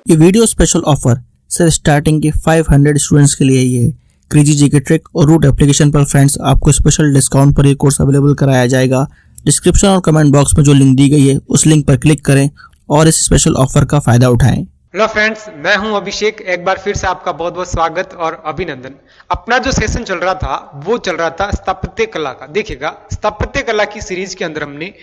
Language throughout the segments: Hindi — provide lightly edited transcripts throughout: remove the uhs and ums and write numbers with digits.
ये वीडियो स्पेशल ऑफर सिर्फ स्टार्टिंग के 500 स्टूडेंट्स के लिए ही है। क्रेजी जीके ट्रिक और रूट एप्लीकेशन पर फ्रेंड्स आपको स्पेशल डिस्काउंट पर ये कोर्स अवेलेबल कराया जाएगा। डिस्क्रिप्शन और कमेंट बॉक्स में जो लिंक दी गई है उस लिंक पर क्लिक करें और इस स्पेशल ऑफर का फायदा उठाएं। हेलो फ्रेंड्स, मैं हूं अभिषेक। एक बार फिर से आपका बहुत बहुत स्वागत और अभिनंदन। अपना जो सेशन चल रहा था वो चल रहा था स्थापत्य कला का। देखिएगा, स्थापत्य कला की सीरीज के अंदर हमने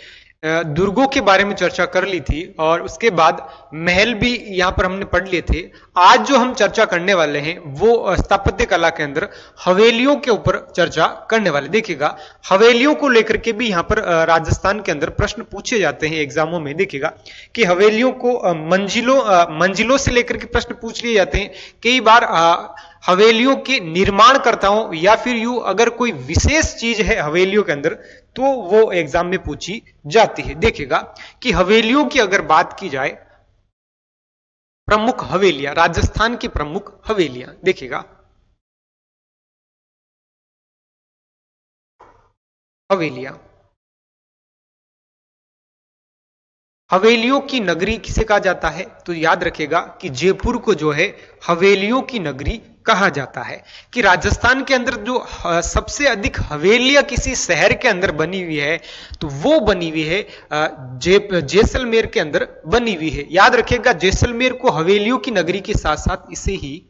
दुर्गों के बारे में चर्चा कर ली थी और उसके बाद महल भी यहां पर हमने पढ़ लिए थे। आज जो हम चर्चा करने वाले हैं वो स्थापत्य कला के अंदर हवेलियों के ऊपर चर्चा करने वाले। देखिएगा, हवेलियों को लेकर के भी यहां पर राजस्थान के अंदर प्रश्न पूछे जाते हैं एग्जामों में। देखिएगा कि हवेलियों को मंजिलों से लेकर के प्रश्न पूछ लिए जाते हैं। कई बार हवेलियों के निर्माणकर्ताओं या फिर यूं अगर कोई विशेष चीज है हवेलियों के अंदर तो वो एग्जाम में पूछी जाती है। देखिएगा कि हवेलियों की अगर बात की जाए, प्रमुख हवेलियां, राजस्थान की प्रमुख हवेलियां, देखिएगा हवेलियां, हवेलियों की नगरी किसे कहा जाता है? तो याद रखिएगा कि जयपुर को जो है हवेलियों की नगरी कहा जाता है। कि राजस्थान के अंदर जो सबसे अधिक हवेलियां किसी शहर के अंदर बनी हुई है तो वो बनी हुई है जैसलमेर के अंदर बनी हुई है। याद रखिएगा, जैसलमेर को हवेलियों की नगरी के साथ साथ इसे ही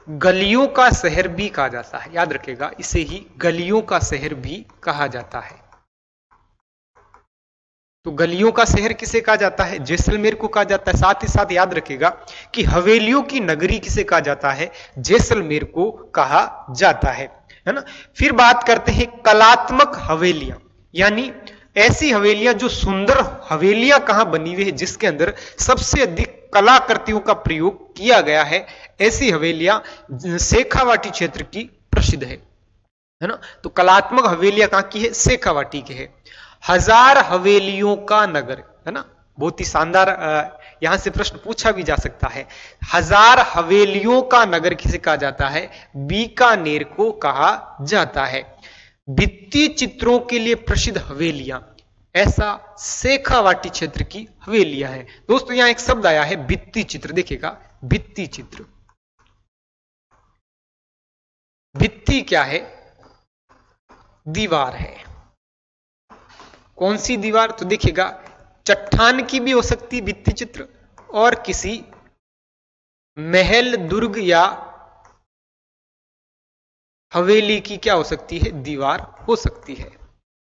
गलियों का शहर भी कहा जाता है। याद रखिएगा, इसे ही गलियों का शहर भी कहा जाता है। तो गलियों का शहर किसे कहा जाता है? जैसलमेर को कहा जाता है। साथ ही साथ याद रखिएगा कि हवेलियों की नगरी किसे कहा जाता है? जैसलमेर को कहा जाता है ना। फिर बात करते हैं कलात्मक हवेलियां, यानी ऐसी हवेलियां जो सुंदर हवेलियां कहां बनी हुई है जिसके अंदर सबसे अधिक कलाकृतियों का प्रयोग किया गया है। ऐसी हवेलियां शेखावाटी क्षेत्र की प्रसिद्ध है ना। तो कलात्मक हवेलियां कहां की है? शेखावाटी की है। हजार हवेलियों का नगर, है ना, बहुत ही शानदार, यहां से प्रश्न पूछा भी जा सकता है। हजार हवेलियों का नगर किसे कहा जाता है? बीकानेर को कहा जाता है। भित्ति चित्रों के लिए प्रसिद्ध हवेलियां, ऐसा शेखावाटी क्षेत्र की हवेलियां हैं। दोस्तों, यहां एक शब्द आया है भित्ति चित्र। देखिएगा, भित्ति चित्र, भित्ति क्या है? दीवार है। कौन सी दीवार? तो देखिएगा, चट्टान की भी हो सकती है भित्ति चित्र और किसी महल, दुर्ग या हवेली की क्या हो सकती है? दीवार हो सकती है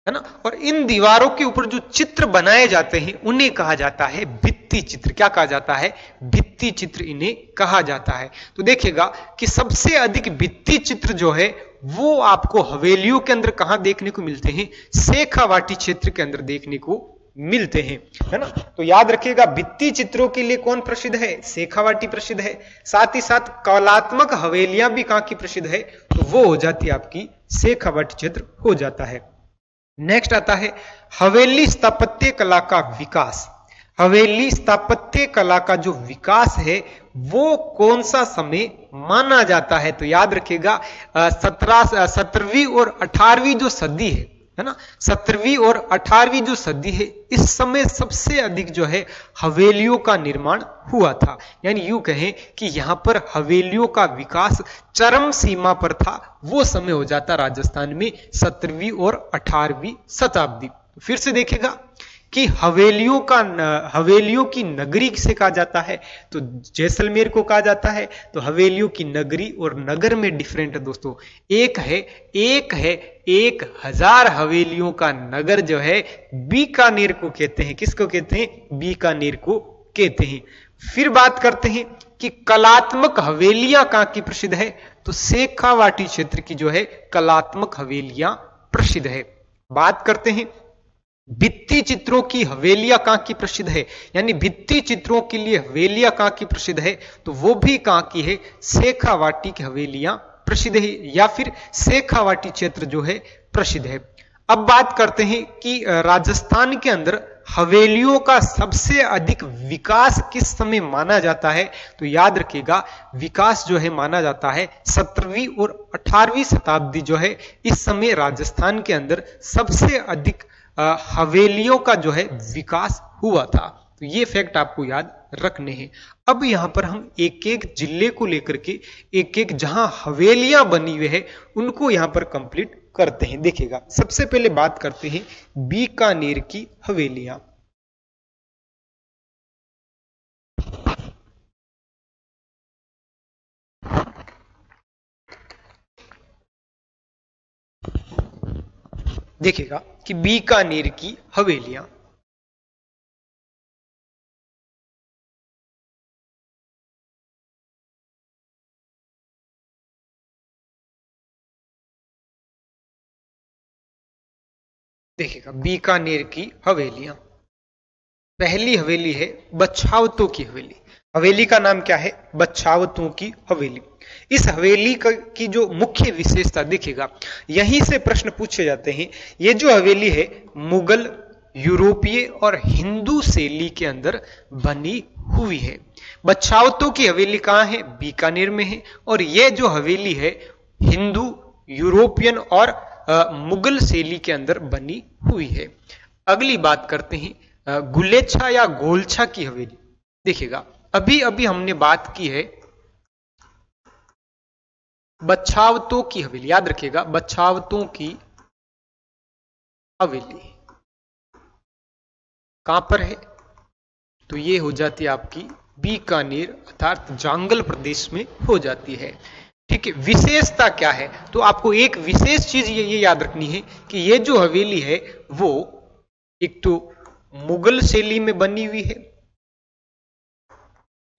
ना। और इन दीवारों के ऊपर जो चित्र बनाए जाते हैं उन्हें कहा जाता है भित्ति चित्र। क्या कहा जाता है? भित्ति चित्र इन्हें कहा जाता है। तो देखिएगा कि सबसे अधिक भित्ति चित्र जो है वो आपको हवेलियों के अंदर कहां देखने को मिलते हैं? शेखावाटी क्षेत्र के अंदर देखने को मिलते हैं, है ना। तो याद रखिएगा, भित्ति चित्रों के लिए कौन प्रसिद्ध है? शेखावाटी प्रसिद्ध है। साथ ही साथ कलात्मक हवेलियां भी कहां की प्रसिद्ध है? तो वो हो जाती है आपकी शेखावाटी क्षेत्र हो जाता है। नेक्स्ट आता है हवेली स्थापत्य कला का विकास। हवेली स्थापत्य कला का जो विकास है वो कौन सा समय माना जाता है? तो याद रखिएगा, 17वीं और 18वीं जो सदी है ना, 17वीं और 18वीं जो सदी है, इस समय सबसे अधिक जो है हवेलियों का निर्माण हुआ था। यानी यूं कहें कि यहां पर हवेलियों का विकास चरम सीमा पर था। वो समय हो जाता राजस्थान में 17वीं और 18वीं शताब्दी। फिर से देखेगा कि हवेलियों की नगरी किसे कहा जाता है? तो जैसलमेर को कहा जाता है। तो हवेलियों की नगरी और नगर में डिफरेंट है दोस्तों। एक है 1000 हवेलियों का नगर जो है बीकानेर को कहते हैं। किसको कहते हैं? बीकानेर को कहते हैं। फिर बात करते हैं कि कलात्मक हवेलियां कहां की प्रसिद्ध है? तो शेखावाटी क्षेत्र की जो है कलात्मक हवेलियां प्रसिद्ध है। बात करते हैं भित्ति चित्रों की हवेलियां कहां की प्रसिद्ध है, यानी भित्ति चित्रों के लिए हवेलियां कहां की प्रसिद्ध है? तो वो भी कहां की है? शेखावाटी की हवेलियां प्रसिद्ध है या फिर शेखावाटी क्षेत्र जो है प्रसिद्ध है। अब बात करते हैं कि राजस्थान के अंदर हवेलियों का सबसे अधिक विकास किस समय माना जाता है, तो याद रखिएगा विकास जो है माना जाता है 17वीं और 18वीं शताब्दी जो है, इस समय राजस्थान के अंदर सबसे अधिक हवेलियों का जो है विकास हुआ था। तो ये फैक्ट आपको याद रखने हैं। अब यहां पर हम एक एक जिले को लेकर के एक एक जहां हवेलियां बनी हुई है उनको यहां पर कंप्लीट करते हैं। देखिएगा सबसे पहले बात करते हैं बीकानेर की हवेलियां। देखिएगा कि बीकानेर की हवेलियां, देखिएगा बीकानेर की हवेलियां, पहली हवेली है बछावतों की हवेली। हवेली का नाम क्या है, बछावतों की हवेली। इस हवेली की जो मुख्य विशेषता देखिएगा, यहीं से प्रश्न पूछे जाते हैं। ये जो हवेली है मुगल, यूरोपीय और हिंदू शैली के अंदर बनी हुई है। बछावतों की हवेली कहां है, बीकानेर में है। और यह जो हवेली है हिंदू, यूरोपियन और मुगल शैली के अंदर बनी हुई है। अगली बात करते हैं गुलेछा या गोलछा की हवेली। देखिएगा अभी अभी हमने बात की है बछावतों की हवेली, याद रखिएगा बछावतों की हवेली कहां पर है, तो ये हो जाती है आपकी बीकानेर अर्थात जांगल प्रदेश में हो जाती है। ठीक है, विशेषता क्या है, तो आपको एक विशेष चीज ये याद रखनी है कि ये जो हवेली है वो एक तो मुगल शैली में बनी हुई है,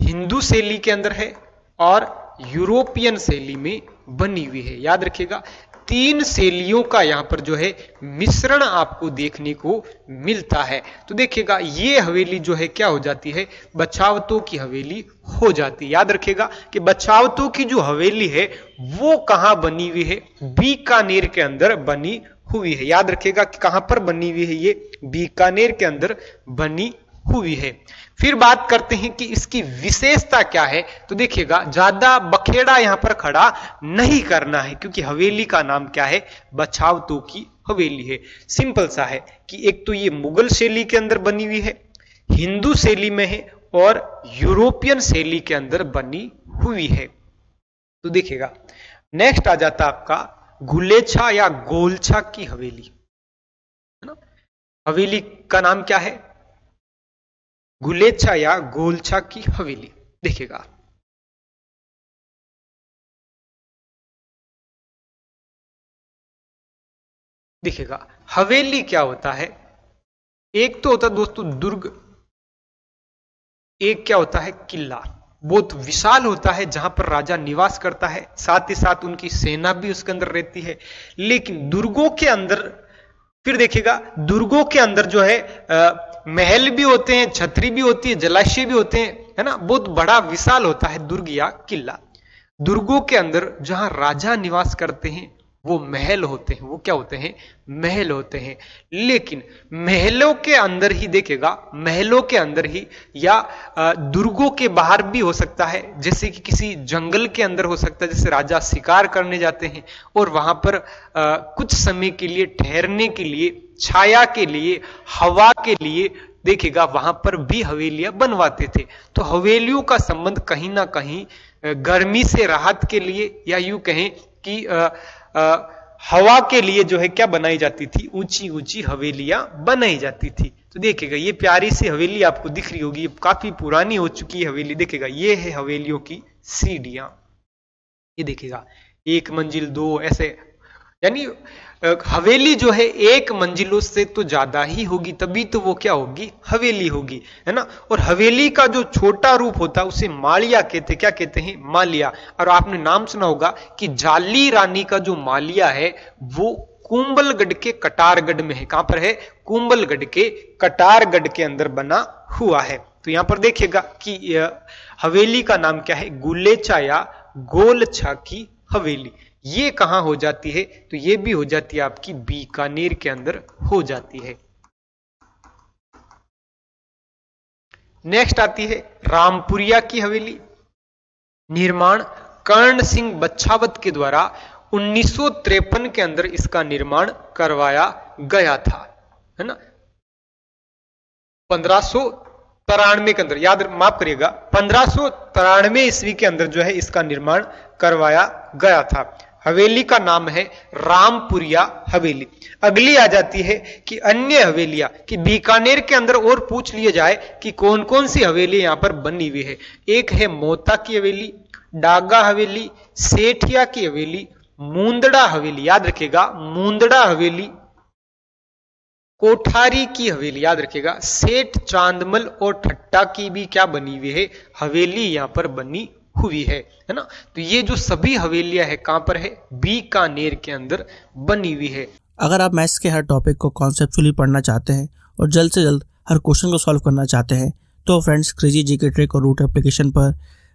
हिंदू शैली के अंदर है और यूरोपियन शैली में बनी हुई है। याद रखिएगा तीन शैलियों का यहां पर जो है मिश्रण आपको देखने को मिलता है। तो देखिएगा ये हवेली जो है क्या हो जाती है, बछावतों की हवेली हो जाती है। याद रखिएगा कि बछावतों की जो हवेली है वो कहां बनी हुई है, बीकानेर के अंदर बनी हुई है। याद रखिएगा कि कहां पर बनी हुई है, ये बीकानेर के अंदर बनी हुई है। फिर बात करते हैं कि इसकी विशेषता क्या है, तो देखिएगा ज्यादा बखेड़ा यहां पर खड़ा नहीं करना है क्योंकि हवेली का नाम क्या है, बछावतों की हवेली है। सिंपल सा है कि एक तो ये मुगल शैली के अंदर बनी हुई है, हिंदू शैली में है और यूरोपियन शैली के अंदर बनी हुई है। तो देखिएगा नेक्स्ट आ जाता आपका गुलेछा या गोलछा की हवेली, है ना। हवेली का नाम क्या है, गुलेछा या गोलछा की हवेली। देखिएगा देखिएगा हवेली क्या होता है, एक तो होता है दोस्तों दुर्ग, एक क्या होता है किला। बहुत विशाल होता है जहां पर राजा निवास करता है, साथ ही साथ उनकी सेना भी उसके अंदर रहती है। लेकिन दुर्गों के अंदर फिर देखिएगा दुर्गों के अंदर जो है महल भी होते हैं, छतरी भी होती है, जलाशय भी होते हैं, है ना। बहुत बड़ा विशाल होता है दुर्ग या किला। दुर्गों के अंदर जहां राजा निवास करते हैं वो महल होते हैं, वो क्या होते हैं, महल होते हैं। लेकिन महलों के अंदर ही देखिएगा, महलों के अंदर ही या दुर्गों के बाहर भी हो सकता है, जैसे कि किसी जंगल के अंदर हो सकता है, जैसे राजा शिकार करने जाते हैं और वहां पर कुछ समय के लिए ठहरने के लिए, छाया के लिए, हवा के लिए देखिएगा वहां पर भी हवेलियां बनवाते थे। तो हवेलियों का संबंध कहीं ना कहीं गर्मी से राहत के लिए या यूं कहें कि हवा के लिए जो है क्या बनाई जाती थी, ऊंची ऊंची हवेलियां बनाई जाती थी। तो देखिएगा ये प्यारी सी हवेली आपको दिख रही होगी, काफी पुरानी हो चुकी है हवेली। देखिएगा ये है हवेलियों की सीढ़ियां, ये देखिएगा 1 मंजिल 2 ऐसे, यानी हवेली जो है 1 मंजिलों से तो ज्यादा ही होगी, तभी तो वो क्या होगी, हवेली होगी, है ना। और हवेली का जो छोटा रूप होता है उसे मालिया कहते, क्या कहते हैं, मालिया। और आपने नाम सुना होगा कि जाली रानी का जो मालिया है वो कुंभलगढ़ के कटारगढ़ में है। कहां पर है, कुंभलगढ़ के कटारगढ़ के अंदर बना हुआ है। तो यहां पर देखिएगा कि हवेली का नाम क्या है, गुलेछा या गोलछा की हवेली। ये कहां हो जाती है, तो ये भी हो जाती है आपकी बीकानेर के अंदर हो जाती है। नेक्स्ट आती है रामपुरिया की हवेली। निर्माण कर्ण सिंह बच्छावत के द्वारा 1953 के अंदर इसका निर्माण करवाया गया था, है ना। 1593 के अंदर, माफ करिएगा, 1593 ईस्वी के अंदर जो है इसका निर्माण करवाया गया था। हवेली का नाम है रामपुरिया हवेली। अगली आ जाती है कि अन्य हवेलियां, कि बीकानेर के अंदर और पूछ लिया जाए कि कौन कौन सी हवेली यहां पर बनी हुई है। एक है मोता की हवेली, डागा हवेली, सेठिया की हवेली, मुंदड़ा हवेली, याद रखिएगा मुंदड़ा हवेली, कोठारी की हवेली, याद रखिएगा, सेठ चांदमल और ठट्टा की भी क्या बनी हुई है, हवेली यहां पर बनी हुई है ना। तो ये जो सभी हवेलियां है कहां पर है, बीकानेर के अंदर बनी हुई है। अगर आप मैथ्स के हर टॉपिक को कॉन्सेप्चुअली पढ़ना चाहते हैं और जल्द से जल्द हर क्वेश्चन को सॉल्व करना चाहते हैं तो फ्रेंड्स क्रेजी जीके ट्रिक और रूट एप्लीकेशन पर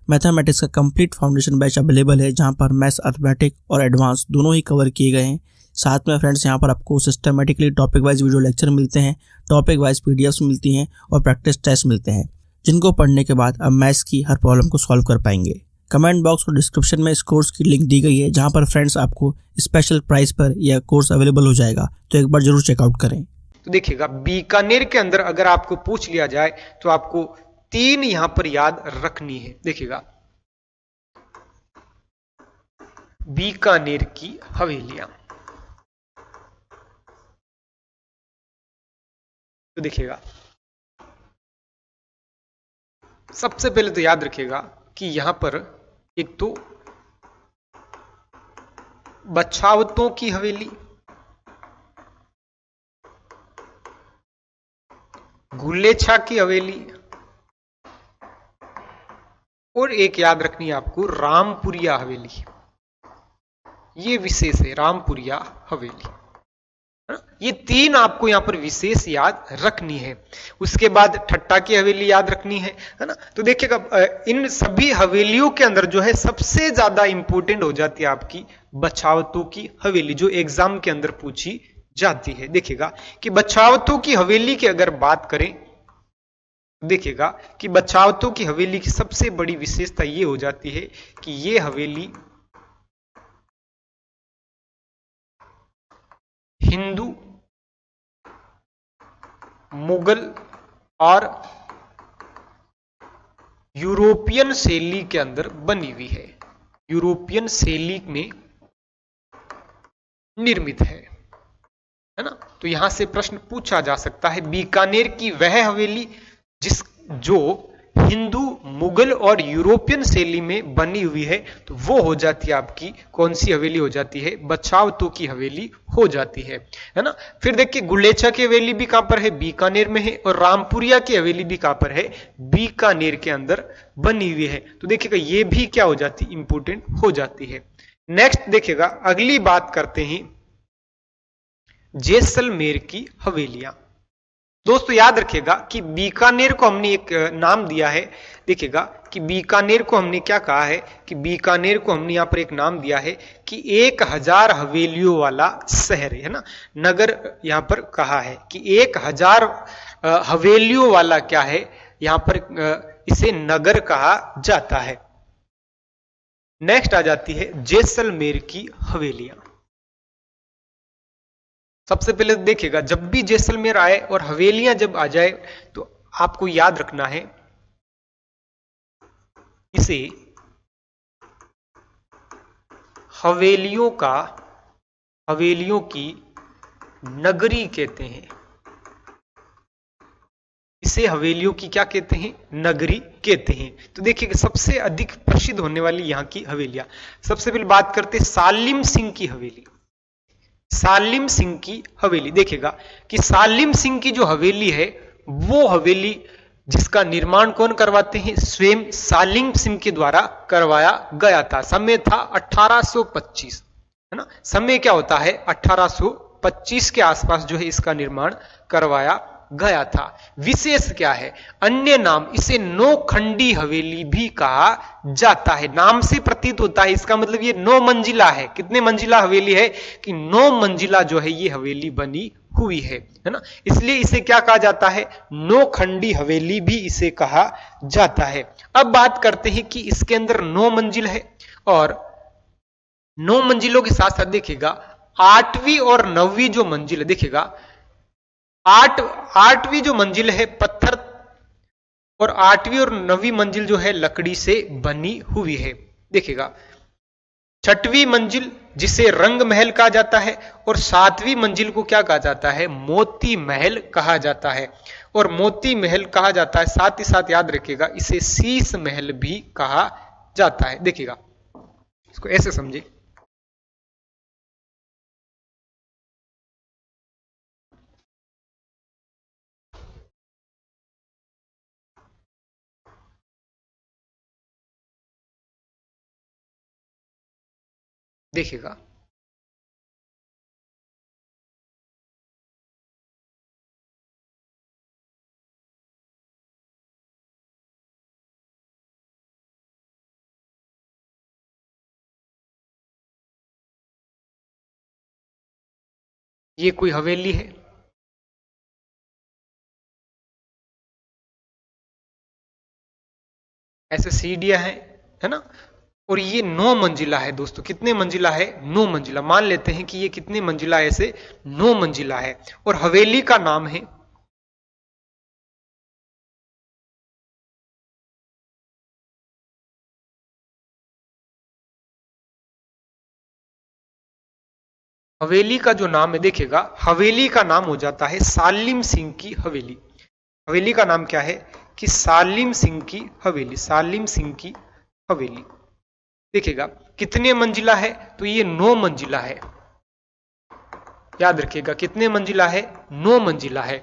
मैथमेटिक्स का कंप्लीट फाउंडेशन बैच अवेलेबल है, जहां पर मैथ्स, अर्थमेटिक और एडवांस दोनों ही कवर किए गए हैं। साथ में फ्रेंड्स यहाँ पर आपको systematically topic wise video lecture मिलते हैं, टॉपिक वाइज पीडीएफ्स मिलती हैं और प्रैक्टिस टेस्ट मिलते हैं, जिनको पढ़ने के बाद आप मैथ्स की हर प्रॉब्लम को सॉल्व कर पाएंगे। कमेंट बॉक्स और डिस्क्रिप्शन में इस कोर्स की लिंक दी गई है, जहां पर फ्रेंड्स आपको स्पेशल प्राइस पर यह कोर्स अवेलेबल हो जाएगा, तो एक बार जरूर चेकआउट करें। तो देखिएगा बीकानेर के अंदर अगर आपको पूछ लिया जाए तो आपको 3 यहां पर याद रखनी है। देखिएगा बीकानेर की हवेलियां, तो देखिएगा सबसे पहले तो याद रखिएगा कि यहां पर एक तो बच्छावतों की हवेली, गुलेछा की हवेली और एक याद रखनी है आपको रामपुरिया हवेली। ये विशेष है रामपुरिया हवेली, ये 3 आपको यहां पर विशेष याद रखनी है। उसके बाद ठट्टा की हवेली याद रखनी है ना। तो देखिएगा इन सभी हवेलियों के अंदर जो है सबसे ज्यादा इंपॉर्टेंट हो जाती है आपकी बच्छावतों की हवेली, जो एग्जाम के अंदर पूछी जाती है। देखिएगा कि बच्छावतों की हवेली की अगर बात करें, देखिएगा कि बच्छावतों की हवेली की सबसे बड़ी विशेषता ये हो जाती है कि ये हवेली हिंदू, मुगल और यूरोपियन शैली के अंदर बनी हुई है, यूरोपियन शैली में निर्मित है ना। तो यहां से प्रश्न पूछा जा सकता है बीकानेर की वह हवेली जो हिंदू, मुगल और यूरोपियन शैली में बनी हुई है, तो वो हो जाती है आपकी कौन सी हवेली हो जाती है, बच्छावतों की हवेली हो जाती है ना। फिर देखिए गुलेछा की हवेली भी कहां पर है, बीकानेर में है, और रामपुरिया की हवेली भी कहां पर है, बीकानेर के अंदर बनी हुई है। तो देखिएगा ये भी क्या हो जाती, इंपोर्टेंट हो जाती है। नेक्स्ट देखिएगा अगली बात करते हैं जैसलमेर की हवेलियां। दोस्तों याद रखिएगा कि बीकानेर को हमने एक नाम दिया है। देखिएगा कि बीकानेर को हमने क्या कहा है, कि बीकानेर को हमने यहां पर एक नाम दिया है कि 1000 हवेलियों वाला शहर है ना, नगर यहां पर कहा है कि 1000 हवेलियों वाला क्या है, यहां पर इसे नगर कहा जाता है। नेक्स्ट आ जाती है जैसलमेर की हवेलियां। सबसे पहले देखिएगा जब भी जैसलमेर आए और हवेलियां जब आ जाए तो आपको याद रखना है इसे हवेलियों की नगरी कहते हैं। इसे हवेलियों की क्या कहते हैं, नगरी कहते हैं। तो देखिए सबसे अधिक प्रसिद्ध होने वाली यहां की हवेलियां, सबसे पहले बात करते हैं सालिम सिंह की हवेली। सालिम सिंह की हवेली, देखिएगा कि सालिम सिंह की जो हवेली है वो हवेली जिसका निर्माण कौन करवाते हैं, स्वयं सालिम सिंह के द्वारा करवाया गया था। समय था 1825, है ना। समय क्या होता है 1825 के आसपास जो है इसका निर्माण करवाया गया था। विशेष क्या है, अन्य नाम इसे नौखंडी हवेली भी कहा जाता है। नाम से प्रतीत होता है, इसका मतलब ये 9 मंजिला है। कितने मंजिला हवेली है, कि 9 मंजिला जो है ये हवेली बनी हुई है ना। इसलिए इसे क्या कहा जाता है, नौखंडी हवेली भी इसे कहा जाता है। अब बात करते हैं कि इसके अंदर 9 मंजिल है, और 9 मंजिलों के साथ साथ देखिएगा 8वीं और 9वीं जो मंजिल है, देखिएगा 8वीं जो मंजिल है पत्थर, और 8वीं और 9वीं मंजिल जो है लकड़ी से बनी हुई है। देखिएगा 6वीं मंजिल जिसे रंग महल कहा जाता है, और 7वीं मंजिल को क्या कहा जाता है, मोती महल कहा जाता है। और मोती महल कहा जाता है, साथ ही साथ याद रखिएगा इसे शीश महल भी कहा जाता है। देखिएगा इसको ऐसे समझिए, देखिएगा ये कोई हवेली है, ऐसे सीढ़ियां हैं, है ना। और ये 9 मंजिला है दोस्तों। कितने मंजिला है, 9 मंजिला। मान लेते हैं कि ये कितने मंजिला है, ऐसे 9 मंजिला है। और हवेली का नाम है, हवेली का जो नाम है, देखिएगा हवेली का नाम हो जाता है सालिम सिंह की हवेली। हवेली का नाम क्या है कि सालिम सिंह की हवेली, सालिम सिंह की हवेली। देखिएगा कितने मंजिला है, तो ये 9 मंजिला है। याद रखिएगा कितने मंजिला है, 9 मंजिला है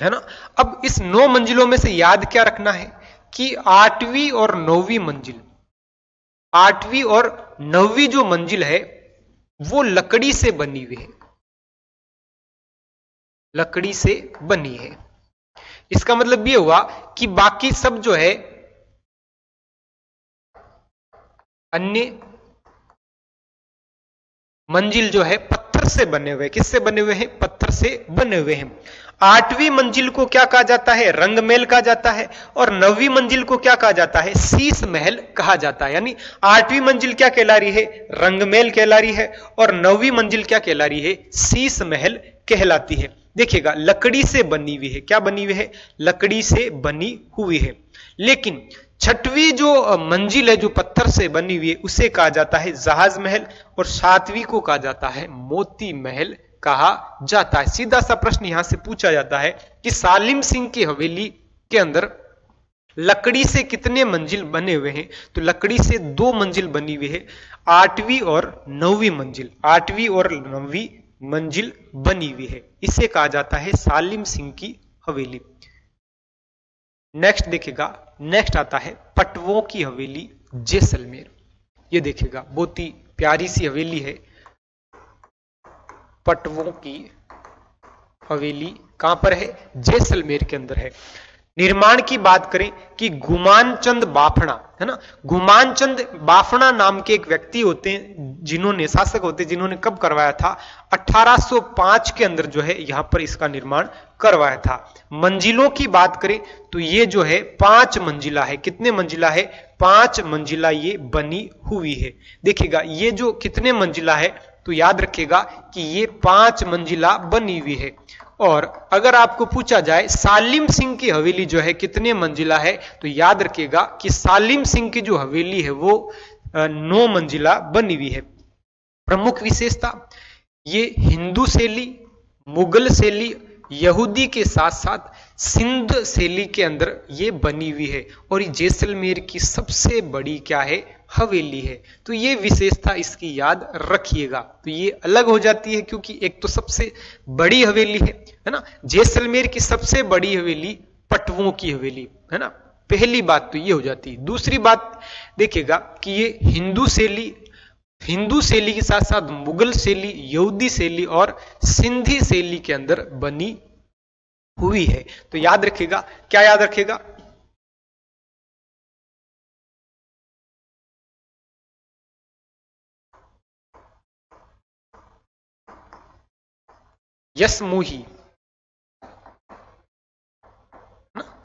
ना। अब इस 9 मंजिलों में से याद क्या रखना है कि 8वीं और 9वीं मंजिल, 8वीं और 9वीं जो मंजिल है वो लकड़ी से बनी हुई है, लकड़ी से बनी है। इसका मतलब ये हुआ कि बाकी सब जो है अन्य मंजिल जो है पत्थर से बने हुए, किससे बने हुए हैं, पत्थर से बने हुए हैं। 8वीं मंजिल को क्या कहा जाता है, रंगमहल कहा जाता है, और 9वीं मंजिल को क्या कहा जाता है, शीश महल कहा जाता है। यानी 8वीं मंजिल क्या कहला रही है, रंगमहल कहला रही है, और 9वीं मंजिल क्या कहला रही है, शीश महल कहलाती है। देखिएगा लकड़ी से बनी हुई है, क्या बनी हुई है, लकड़ी से बनी हुई है। लेकिन 6वीं जो मंजिल है जो पत्थर से बनी हुई है उसे कहा जाता है जहाज महल, और 7वीं को कहा जाता है मोती महल कहा जाता है। सीधा सा प्रश्न यहां से पूछा जाता है कि सालिम सिंह की हवेली के अंदर लकड़ी से कितने मंजिल बने हुए हैं, तो लकड़ी से 2 मंजिल बनी हुई है, 8वीं और 9वीं मंजिल, 8वीं और 9वीं मंजिल बनी हुई है। इसे कहा जाता है सालिम सिंह की हवेली। नेक्स्ट देखिएगा, नेक्स्ट आता है पटवों की हवेली जैसलमेर। ये देखिएगा बहुत ही प्यारी सी हवेली है, पटवों की हवेली कहां पर है, जैसलमेर के अंदर है। निर्माण की बात करें कि गुमान चंद बाफना, है ना, गुमान चंद बाफना नाम के एक व्यक्ति होते हैं, जिन्होंने शासक होते हैं, जिन्होंने कब करवाया था, 1805 के अंदर जो है यहां पर इसका निर्माण करवाया था। मंजिलों की बात करें तो ये जो है 5 मंजिला है। कितने मंजिला है, 5 मंजिला ये बनी हुई है। देखिएगा ये जो कितने मंजिला है, तो याद रखिएगा कि ये 5 मंजिला बनी हुई है। और अगर आपको पूछा जाए सालिम सिंह की हवेली जो है कितने मंजिला है, तो याद रखिएगा कि सालिम सिंह की जो हवेली है वो 9 मंजिला बनी हुई है। प्रमुख विशेषता, ये हिंदू शैली, मुगल शैली, यहूदी के साथ साथ सिंध शैली के अंदर ये बनी हुई है, और ये जैसलमेर की सबसे बड़ी क्या है, हवेली है। तो ये विशेषता इसकी याद रखिएगा। तो ये अलग हो जाती है क्योंकि एक तो सबसे बड़ी हवेली है ना, जैसलमेर की सबसे बड़ी हवेली पटवों की हवेली, है ना। पहली बात तो ये हो जाती है। दूसरी बात देखिएगा कि ये हिंदू शैली के साथ साथ मुगल शैली, यहूदी शैली और सिंधी शैली के अंदर बनी हुई है। तो याद रखिएगा, क्या याद रखिएगा, यशमुही,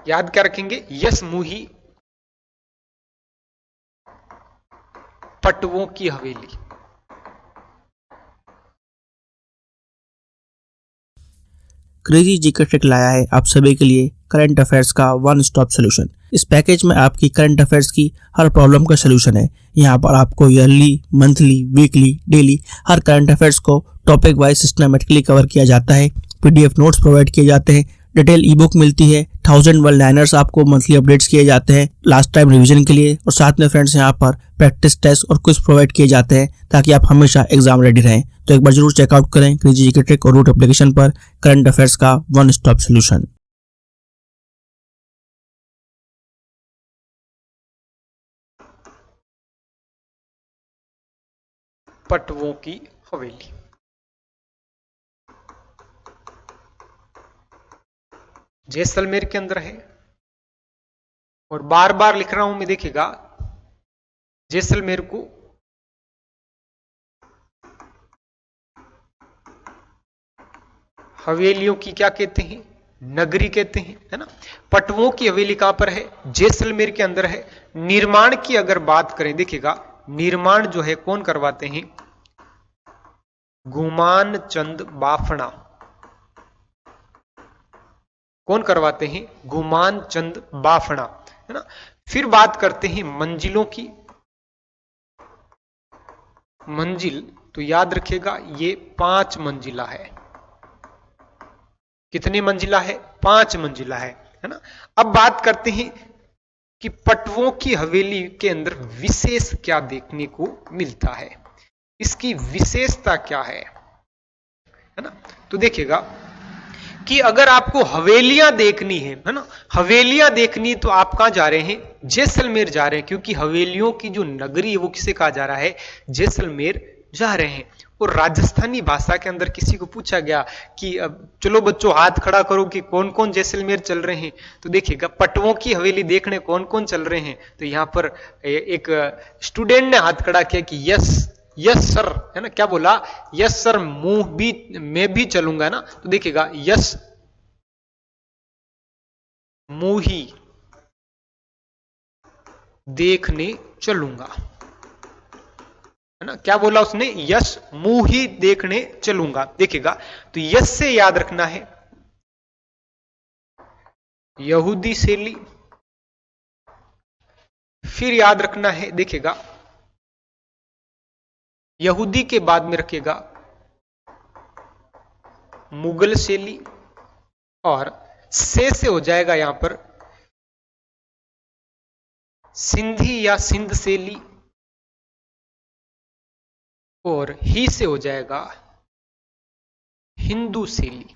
याद क्या रखेंगे, यशमुही पटवों की हवेली। क्रेजी जीके ट्रिक लाया है आप सभी के लिए करंट अफेयर्स का वन स्टॉप सोल्यूशन। इस पैकेज में आपकी करंट अफेयर्स की हर प्रॉब्लम का सोल्यूशन है। यहाँ पर आपको ईयरली, मंथली, वीकली, डेली हर करंट अफेयर्स को टॉपिक वाइज सिस्टमेटिकली कवर किया जाता है। पीडीएफ नोट्स प्रोवाइड किए जाते हैं, डिटेल ई बुक मिलती है, 1000 वर्ड लाइनर्स आपको मंथली अपडेट्स किए जाते हैं लास्ट टाइम रिवीजन के लिए, और साथ में फ्रेंड्स यहाँ पर प्रैक्टिस टेस्ट और क्विज प्रोवाइड किए जाते हैं ताकि आप हमेशा एग्जाम रेडी रहें। तो एक बार जरूर चेकआउट करें क्रेजी जीके ट्रिक और रूट एप्लीकेशन पर करंट अफेयर्स का वन स्टॉप सोल्यूशन। पटवों की हवेली। जैसलमेर के अंदर है, और बार बार लिख रहा हूं मैं, देखिएगा जैसलमेर को हवेलियों की क्या कहते हैं, नगरी कहते हैं, है ना। पटवों की हवेली कहां पर है, जैसलमेर के अंदर है। निर्माण की अगर बात करें, देखिएगा निर्माण जो है कौन करवाते हैं, गुमान चंद बाफना। कौन करवाते हैं, गुमान चंद बाफना, है ना। फिर बात करते हैं मंजिलों की। मंजिल तो याद रखिएगा ये 5 मंजिला है। कितनी मंजिला है, 5 मंजिला है ना। अब बात करते हैं कि पटवों की हवेली के अंदर विशेष क्या देखने को मिलता है, इसकी विशेषता क्या है ना। तो देखिएगा कि अगर आपको हवेलियां देखनी है ना, हवेलियां देखनी तो आप कहां जा रहे हैं, जैसलमेर जा रहे हैं, क्योंकि हवेलियों की जो नगरी है वो किसे कहा जा रहा है, जैसलमेर जा रहे हैं। और राजस्थानी भाषा के अंदर किसी को पूछा गया कि अब चलो बच्चों हाथ खड़ा करो कि कौन कौन जैसलमेर चल रहे हैं, तो देखिएगा पटवों की हवेली देखने कौन कौन चल रहे हैं। तो यहां पर एक स्टूडेंट ने हाथ खड़ा किया कि यस यस सर, है ना। क्या बोला, यस सर, मैं भी चलूंगा ना। तो देखिएगा यस मुही देखने चलूंगा, है ना। क्या बोला उसने, यस मुही देखने चलूंगा। देखिएगा तो यस से याद रखना है यहूदी शैली, फिर याद रखना है, देखिएगा यहूदी के बाद में रखिएगा मुगल शैली, और से हो जाएगा यहां पर सिंधी या सिंध शैली, और ही से हो जाएगा हिंदू शैली,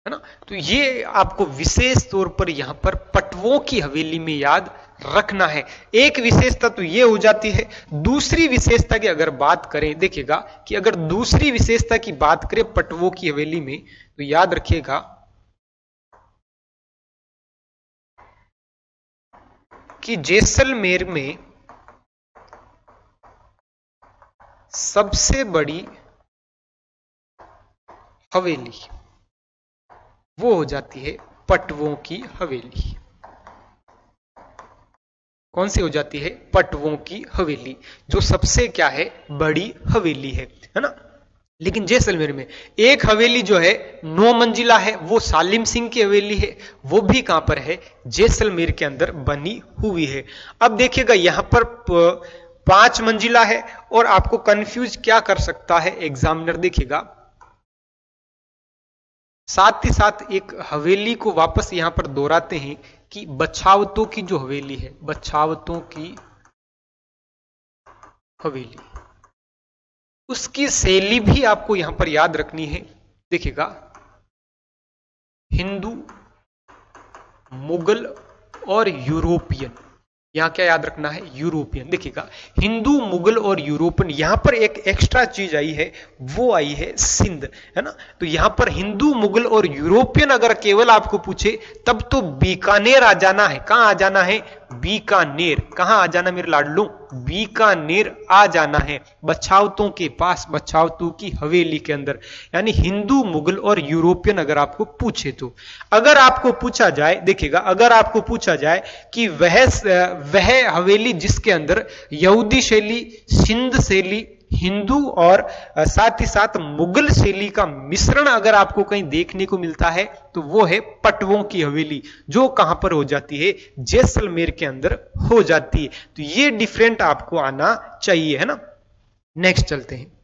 है ना। तो ये आपको विशेष तौर पर यहां पर पटवों की हवेली में याद रखना है। एक विशेषता तो ये हो जाती है। दूसरी विशेषता की अगर बात करें, देखिएगा कि अगर दूसरी विशेषता की बात करें पटवों की हवेली में, तो याद रखिएगा कि जैसलमेर में सबसे बड़ी हवेली वो हो जाती है पटवों की हवेली। कौन सी हो जाती है, पटवों की हवेली, जो सबसे क्या है, बड़ी हवेली है ना। लेकिन जैसलमेर में एक हवेली जो है 9 मंजिला है, वो सालिम सिंह की हवेली है, वो भी कहां पर है, जैसलमेर के अंदर बनी हुई है। अब देखिएगा यहां पर 5 मंजिला है, और आपको कंफ्यूज क्या कर सकता है एग्जामिनर, देखिएगा साथ ही साथ एक हवेली को वापस यहां पर दोहराते हैं कि बछावतों की जो हवेली है, बछावतों की हवेली, उसकी शैली भी आपको यहां पर याद रखनी है। देखिएगा हिंदू, मुगल और यूरोपियन, यहां क्या याद रखना है, यूरोपियन। देखिएगा हिंदू, मुगल और यूरोपियन, यहां पर एक एक्स्ट्रा चीज आई है, वो आई है सिंध, है ना। तो यहां पर हिंदू, मुगल और यूरोपियन अगर केवल आपको पूछे तब तो बीकानेर आ जाना है। कहां आ जाना है, बीकानेर। कहां आ जाना मेरे लाडलू? बीकानेर आ जाना है, बछावतों के पास, बछावतों की हवेली के अंदर। यानी हिंदू, मुगल और यूरोपियन अगर आपको पूछे तो, अगर आपको पूछा जाए, देखिएगा, अगर आपको पूछा जाए कि वह हवेली जिसके अंदर यहूदी शैली, सिंध शैली, हिंदू और साथ ही साथ मुगल शैली का मिश्रण अगर आपको कहीं देखने को मिलता है तो वो है पटवों की हवेली, जो कहां पर हो जाती है? जैसलमेर के अंदर हो जाती है। तो ये डिफरेंट आपको आना चाहिए, है ना। नेक्स्ट चलते हैं।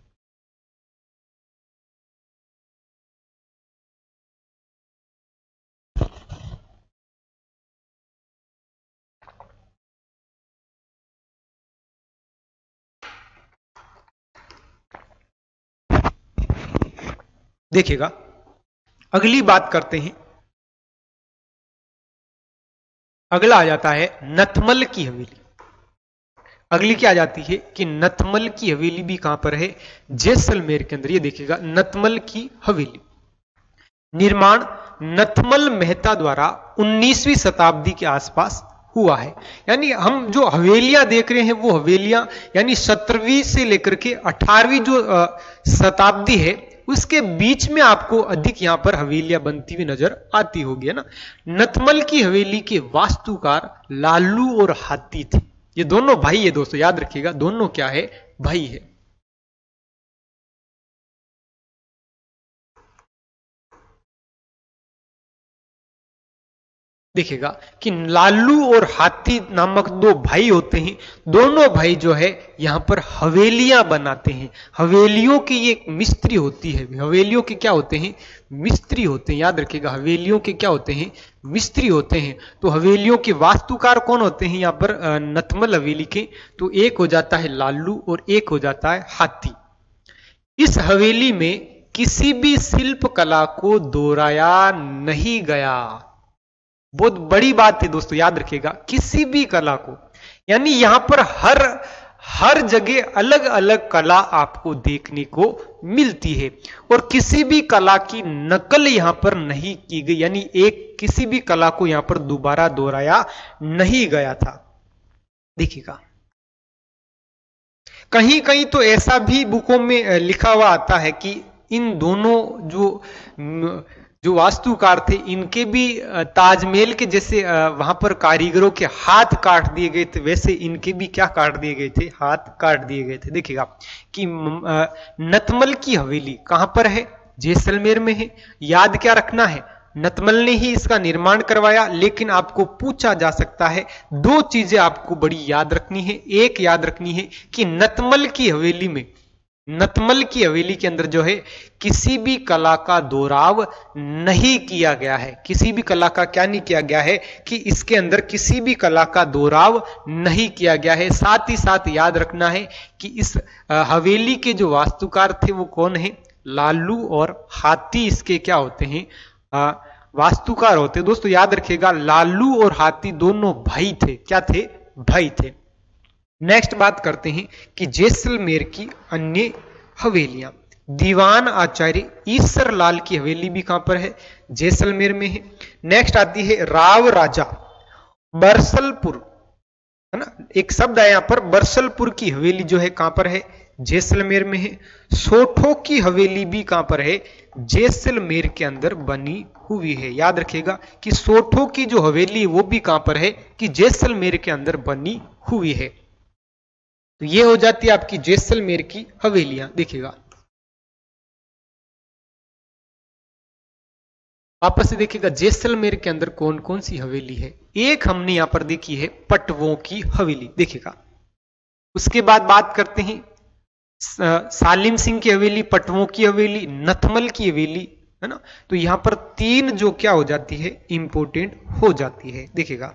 देखिएगा, अगली बात करते हैं। अगला आ जाता है नथमल की हवेली। अगली क्या आ जाती है कि नथमल की हवेली भी कहां पर है? जैसलमेर के अंदर। ये देखिएगा, नथमल की हवेली निर्माण नथमल मेहता द्वारा 19वीं शताब्दी के आसपास हुआ है। यानी हम जो हवेलियां देख रहे हैं वो हवेलियां यानी 17वीं से लेकर के 18वीं जो शताब्दी है उसके बीच में आपको अधिक यहां पर हवेलियां बनती हुई नजर आती होगी, है ना। नथमल की हवेली के वास्तुकार लालू और हाथी थे। ये दोनों भाई है दोस्तों, याद रखिएगा, दोनों क्या है? भाई है। देखिएगा कि लालू और हाथी नामक दो भाई होते हैं। दोनों भाई जो है यहां पर हवेलियां बनाते हैं। हवेलियों की ये मिस्त्री होती है। हवेलियों के क्या होते हैं? मिस्त्री होते हैं। याद रखिएगा, हवेलियों के क्या होते हैं? मिस्त्री होते हैं। तो हवेलियों के वास्तुकार कौन होते हैं यहां पर नथमल हवेली के? तो एक हो जाता है लालू और एक हो जाता है हाथी। इस हवेली में किसी भी शिल्प कला को दोहराया नहीं गया। बहुत बड़ी बात है दोस्तों, याद रखिएगा, किसी भी कला को, यानी यहां पर हर जगह अलग अलग कला आपको देखने को मिलती है और किसी भी कला की नकल यहां पर नहीं की गई। यानी किसी भी कला को यहां पर दोबारा दोहराया नहीं गया था। देखिएगा, कहीं कहीं तो ऐसा भी बुकों में लिखा हुआ आता है कि इन दोनों जो वास्तुकार थे इनके भी ताजमहल के जैसे वहां पर कारीगरों के हाथ काट दिए गए थे, वैसे इनके भी क्या काट दिए गए थे? हाथ काट दिए गए थे। देखिएगा कि नथमल की हवेली कहां पर है? जैसलमेर में है। याद क्या रखना है? नथमल ने ही इसका निर्माण करवाया। लेकिन आपको पूछा जा सकता है, दो चीजें आपको बड़ी याद रखनी है। एक याद रखनी है कि नथमल की हवेली में, नथमल की हवेली के अंदर जो है किसी भी कला का दोहराव नहीं किया गया है। किसी भी कला का क्या नहीं किया गया है? कि इसके अंदर किसी भी कला का दोहराव नहीं किया गया है। साथ ही साथ याद रखना है कि इस हवेली के जो वास्तुकार थे वो कौन है? लालू और हाथी इसके क्या होते हैं? वास्तुकार होते। दोस्तों याद रखिएगा, लालू और हाथी दोनों भाई थे। क्या थे? भाई थे। नेक्स्ट बात करते हैं कि जैसलमेर की अन्य हवेलियां। दीवान आचार्य ईसर लाल की हवेली भी कहां पर है? जैसलमेर में है। नेक्स्ट आती है राव राजा बरसलपुर, है ना, एक शब्द है यहां पर, बरसलपुर की हवेली जो है कहां पर है? जैसलमेर में है। सोठो की हवेली भी कहां पर है? जैसलमेर के अंदर बनी हुई है। याद रखिएगा कि सोठो की जो हवेली है वो भी कहां पर है? कि जैसलमेर के अंदर बनी हुई है। तो ये हो जाती है आपकी जैसलमेर की हवेलियां। देखिएगा, वापस से देखिएगा जैसलमेर के अंदर कौन कौन सी हवेली है। एक हमने यहां पर देखी है पटवों की हवेली। देखिएगा, उसके बाद बात करते हैं सालिम सिंह की हवेली, पटवों की हवेली, नथमल की हवेली, है ना। तो यहां पर तीन जो क्या हो जाती है? इंपोर्टेंट हो जाती है। देखिएगा,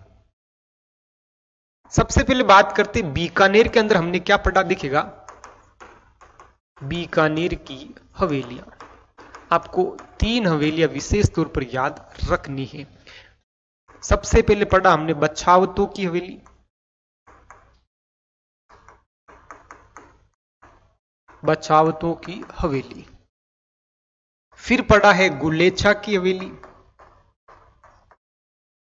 सबसे पहले बात करते बीकानेर के अंदर हमने क्या पढ़ा? देखिएगा, बीकानेर की हवेलियां, आपको तीन हवेलियां विशेष तौर पर याद रखनी है। सबसे पहले पढ़ा हमने बछावतों की हवेली, बछावतों की हवेली। फिर पढ़ा है गुलेछा की हवेली,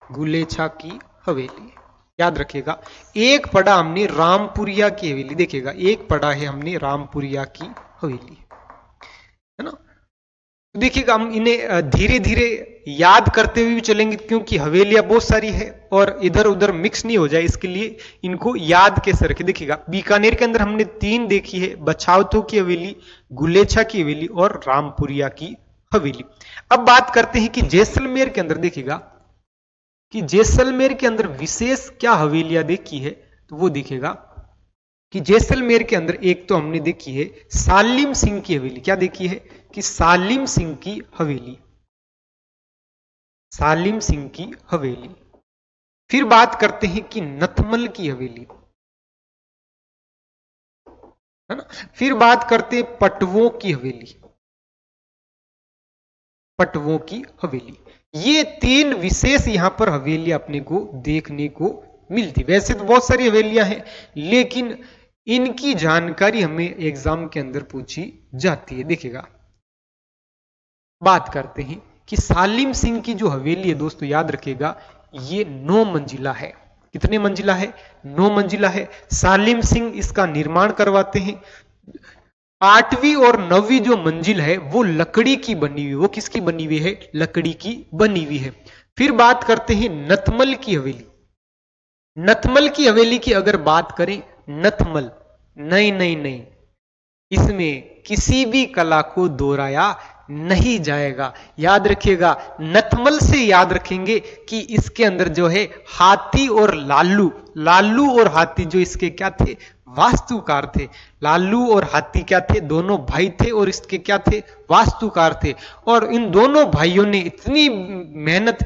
गुलेछा की हवेली। याद रखिएगा। एक पढ़ा हमने रामपुरिया की हवेली, देखिएगा एक पढ़ा है हमने रामपुरिया की हवेली, है ना। देखिएगा हम इन्हें धीरे धीरे याद करते हुए भी चलेंगे, क्योंकि हवेलियां बहुत सारी है और इधर उधर मिक्स नहीं हो जाए, इसके लिए इनको याद कैसे रखें। देखिएगा बीकानेर के अंदर हमने 3 देखी है, बछावतों की हवेली, गुलेछा की हवेली और रामपुरिया की हवेली। अब बात करते हैं कि जैसलमेर के अंदर, देखिएगा कि जैसलमेर के अंदर विशेष क्या हवेलियां देखी है, तो वो देखिएगा कि जैसलमेर के अंदर एक तो हमने देखी है सालिम सिंह की हवेली। क्या देखी है कि सालिम सिंह की हवेली, सालिम सिंह की हवेली। फिर बात करते हैं कि नथमल की हवेली, है ना। फिर बात करते हैं पटवों की हवेली, पटवों की हवेली। ये 3 विशेष यहां पर हवेलियां अपने को देखने को मिलती। वैसे तो बहुत सारी हवेलियां हैं, लेकिन इनकी जानकारी हमें एग्जाम के अंदर पूछी जाती है। देखिएगा बात करते हैं कि सालिम सिंह की जो हवेली है दोस्तों, याद रखिएगा ये 9 मंजिला है। कितने मंजिला है? 9 मंजिला है। सालिम सिंह इसका निर्माण करवाते हैं। 8वीं और 9वीं जो मंजिल है वो लकड़ी की बनी हुई, वो किसकी बनी हुई है? लकड़ी की बनी हुई है। फिर बात करते हैं नथमल की हवेली। नथमल की हवेली की अगर बात करें, नथमल नहीं, इसमें किसी भी कला को दोहराया नहीं जाएगा। याद रखिएगा, नथमल से याद रखेंगे कि इसके अंदर जो है हाथी और लालू और हाथी जो इसके क्या थे? वास्तुकार थे। लालू और हाथी क्या थे? दोनों भाई थे और इसके क्या थे? वास्तुकार थे। और इन दोनों भाइयों ने इतनी मेहनत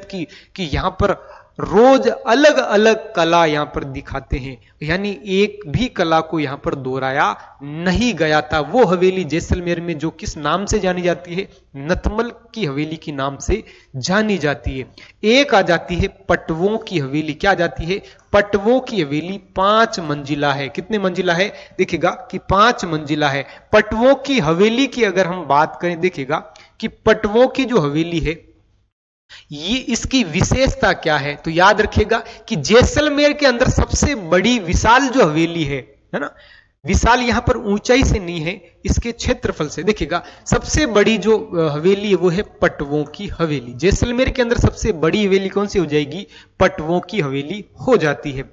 की कि यहां पर रोज अलग अलग कला यहां पर दिखाते हैं, यानी एक भी कला को यहां पर दोहराया नहीं गया था। वो हवेली जैसलमेर में जो किस नाम से जानी जाती है? नथमल की हवेली की नाम से जानी जाती है। एक आ जाती है पटवों की हवेली। क्या जाती है? पटवों की हवेली 5 मंजिला है। कितने मंजिला है? देखिएगा कि 5 मंजिला है। पटवों की हवेली की अगर हम बात करें, देखिएगा कि पटवों की जो हवेली है ये इसकी विशेषता क्या है, तो याद रखिएगा कि जैसलमेर के अंदर सबसे बड़ी विशाल जो हवेली है ना, विशाल यहां पर ऊंचाई से नहीं है, इसके क्षेत्रफल से। देखिएगा सबसे बड़ी जो हवेली है वो है पटवों की हवेली। जैसलमेर के अंदर सबसे बड़ी हवेली कौन सी हो जाएगी? पटवों की हवेली हो जाती है।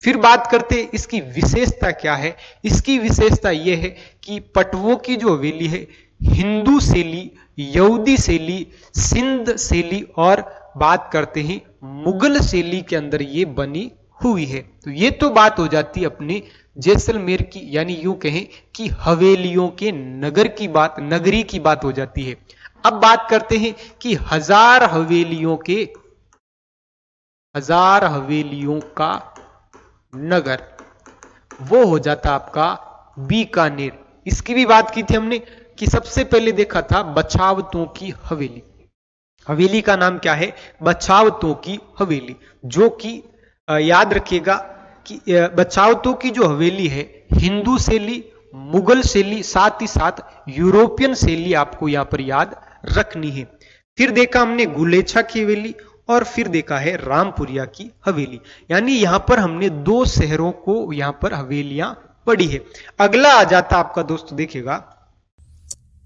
फिर बात करते हैं इसकी विशेषता क्या है। इसकी विशेषता यह है कि पटवों की जो हवेली है हिंदू शैली, यहूदी शैली, सिंध शैली और बात करते हैं मुगल शैली के अंदर ये बनी हुई है। तो ये तो बात हो जाती है अपने जैसलमेर की, यानी यूं कहें कि हवेलियों के नगर की बात, नगरी की बात हो जाती है। अब बात करते हैं कि 1000 हवेलियों का नगर, वो हो जाता आपका बीकानेर। इसकी भी बात की थी हमने कि सबसे पहले देखा था बछावतों की हवेली। हवेली का नाम क्या है? बछावतों की हवेली, जो कि याद रखिएगा कि बछावतों की जो हवेली है हिंदू शैली, मुगल शैली, साथ ही साथ यूरोपियन शैली आपको यहां पर याद रखनी है। फिर देखा हमने गुलेछा की हवेली और फिर देखा है रामपुरिया की हवेली। यानी यहां पर हमने 2 शहरों को यहां पर हवेलियां पढ़ी है। अगला आ जाता आपका दोस्तों, देखिएगा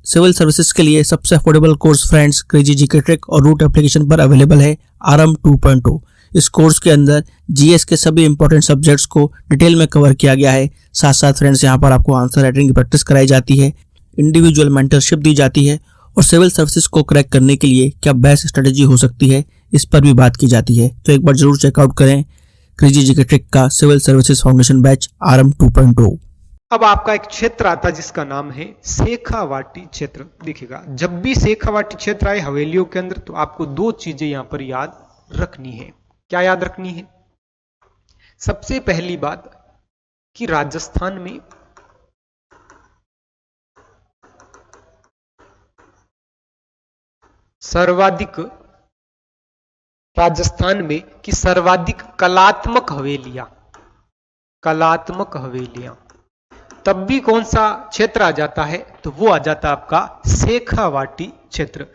सिविल सर्विसेज के लिए सबसे affordable course friends crazy GK trick और रूट एप्लीकेशन पर अवेलेबल है आरएम 2.0। इस कोर्स के अंदर जीएस के सभी इंपॉर्टेंट सब्जेक्ट्स को डिटेल में कवर किया गया है। साथ साथ फ्रेंड्स यहाँ पर आपको आंसर राइटिंग की प्रैक्टिस कराई जाती है, इंडिविजुअल मेंटरशिप दी जाती है और सिविल सर्विसेज को क्रैक करने के लिए क्या बेस्ट स्ट्रेटेजी हो सकती है इस पर भी बात की जाती है। तो एक बार जरूर चेकआउट करें क्रेजी जीके ट्रिक का civil services foundation batch RM 2.0। अब आपका एक क्षेत्र आता है जिसका नाम है शेखावाटी क्षेत्र। देखिएगा जब भी शेखावाटी क्षेत्र आए हवेलियों के अंदर तो आपको 2 चीजें यहां पर याद रखनी है। क्या याद रखनी है? सबसे पहली बात कि राजस्थान में सर्वाधिक कलात्मक हवेलियां, तब भी कौन सा क्षेत्र आ जाता है? तो वो आ जाता आपका शेखावाटी क्षेत्र।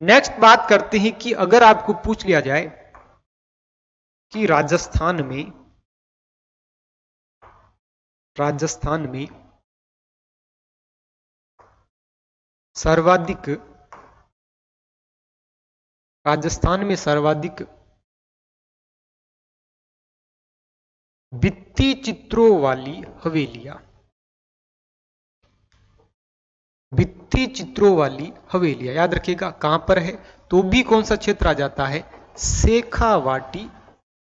नेक्स्ट बात करते हैं कि अगर आपको पूछ लिया जाए कि राजस्थान में सर्वाधिक भित्ति चित्रों वाली हवेलियां, याद रखिएगा कहां पर है, तो भी कौन सा क्षेत्र आ जाता है, शेखावाटी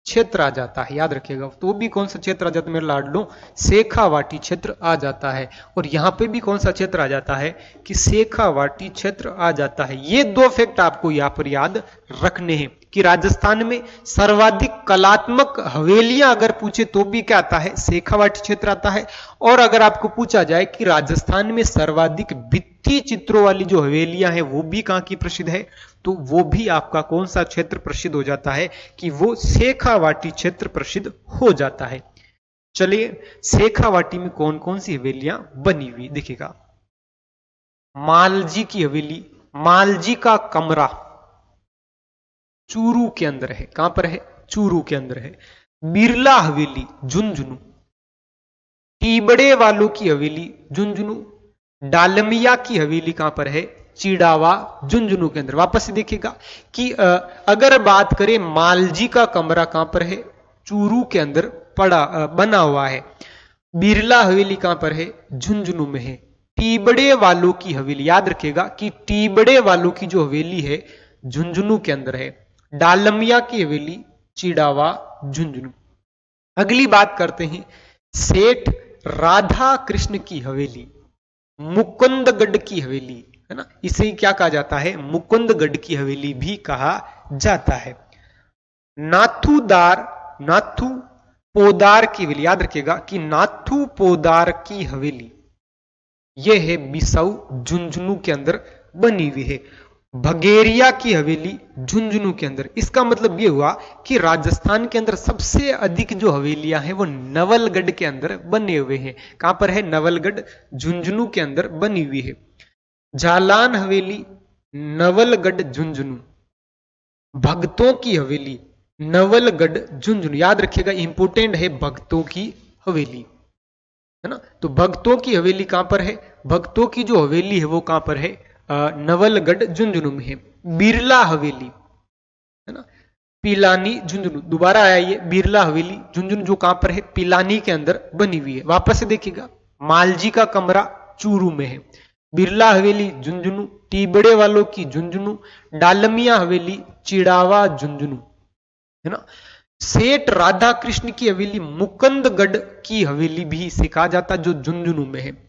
क्षेत्र आ जाता है। याद रखिएगा, तो भी कौन सा क्षेत्र आ जाता है मेरे लाडलो, शेखावाटी क्षेत्र आ जाता है। और यहां पे भी कौन सा क्षेत्र आ जाता है कि शेखावाटी क्षेत्र आ जाता है। ये दो फैक्ट आपको यहां पर याद रखने हैं कि राजस्थान में सर्वाधिक कलात्मक हवेलियां अगर पूछे तो भी क्या आता है, शेखावाटी क्षेत्र आता है। और अगर आपको पूछा जाए कि राजस्थान में सर्वाधिक भित्ति चित्रों वाली जो हवेलियां हैं वो भी कहां की प्रसिद्ध है, तो वो भी आपका कौन सा क्षेत्र प्रसिद्ध हो जाता है कि वो शेखावाटी क्षेत्र प्रसिद्ध हो जाता है। चलिए, शेखावाटी में कौन कौन सी हवेलियां बनी हुई देखिएगा। मालजी की हवेली, मालजी का कमरा चूरू के अंदर है। कहां पर है, चूरू के अंदर है। बिरला हवेली झुंझुनू, टीबड़े वालों की हवेली झुंझुनू, डालमिया की हवेली कहां पर है, चिड़ावा झुंझुनू के अंदर। वापस से देखिएगा कि अगर बात करें मालजी का कमरा कहां पर है, चूरू के अंदर बना हुआ है। बिरला हवेली कहां पर है, झुंझुनू में है। टीबड़े वालों की हवेली, याद रखिएगा कि टीबड़े वालों की जो हवेली है झुंझुनू के अंदर है। डालमिया की हवेली चिड़ावा झुंझुनू। अगली बात करते हैं सेठ राधा कृष्ण की हवेली, मुकुंदगढ़ की हवेली, है ना, इसे क्या कहा जाता है, मुकुंदगढ़ की हवेली भी कहा जाता है। नाथू पोदार की हवेली, याद रखिएगा कि नाथू पोदार की हवेली यह है बिसाऊ झुंझुनू के अंदर बनी हुई है। भगेरिया की हवेली झुंझुनू के अंदर। इसका मतलब यह हुआ कि राजस्थान के अंदर सबसे अधिक जो हवेलियां हैं वो नवलगढ़ के अंदर बने हुए हैं। कहां पर है, नवलगढ़ झुंझुनू के अंदर बनी हुई है। जालान हवेली नवलगढ़ झुंझुनू, भक्तों की हवेली नवलगढ़ झुंझुनू। याद रखिएगा, इंपोर्टेंट है भक्तों की हवेली, है ना। तो भक्तों की हवेली कहां पर है, भक्तों की जो हवेली है वो कहां पर है, नवलगढ़ झुंझुनू में है। बिरला हवेली, है ना, पिलानी झुंझुनू। दोबारा आया ये बिरला हवेली झुंझुनू, जो कहां पर है, पिलानी के अंदर बनी हुई है। वापस से देखिएगा, मालजी का कमरा चूरू में है। बिरला हवेली झुंझुनू, टीबड़े वालों की झुंझुनू, डालमिया हवेली चिड़ावा झुंझुनू, है ना। सेठ राधा कृष्ण की हवेली मुकुंदगढ़ की हवेली भी इसे कहा जाता जो झुंझुनू में है।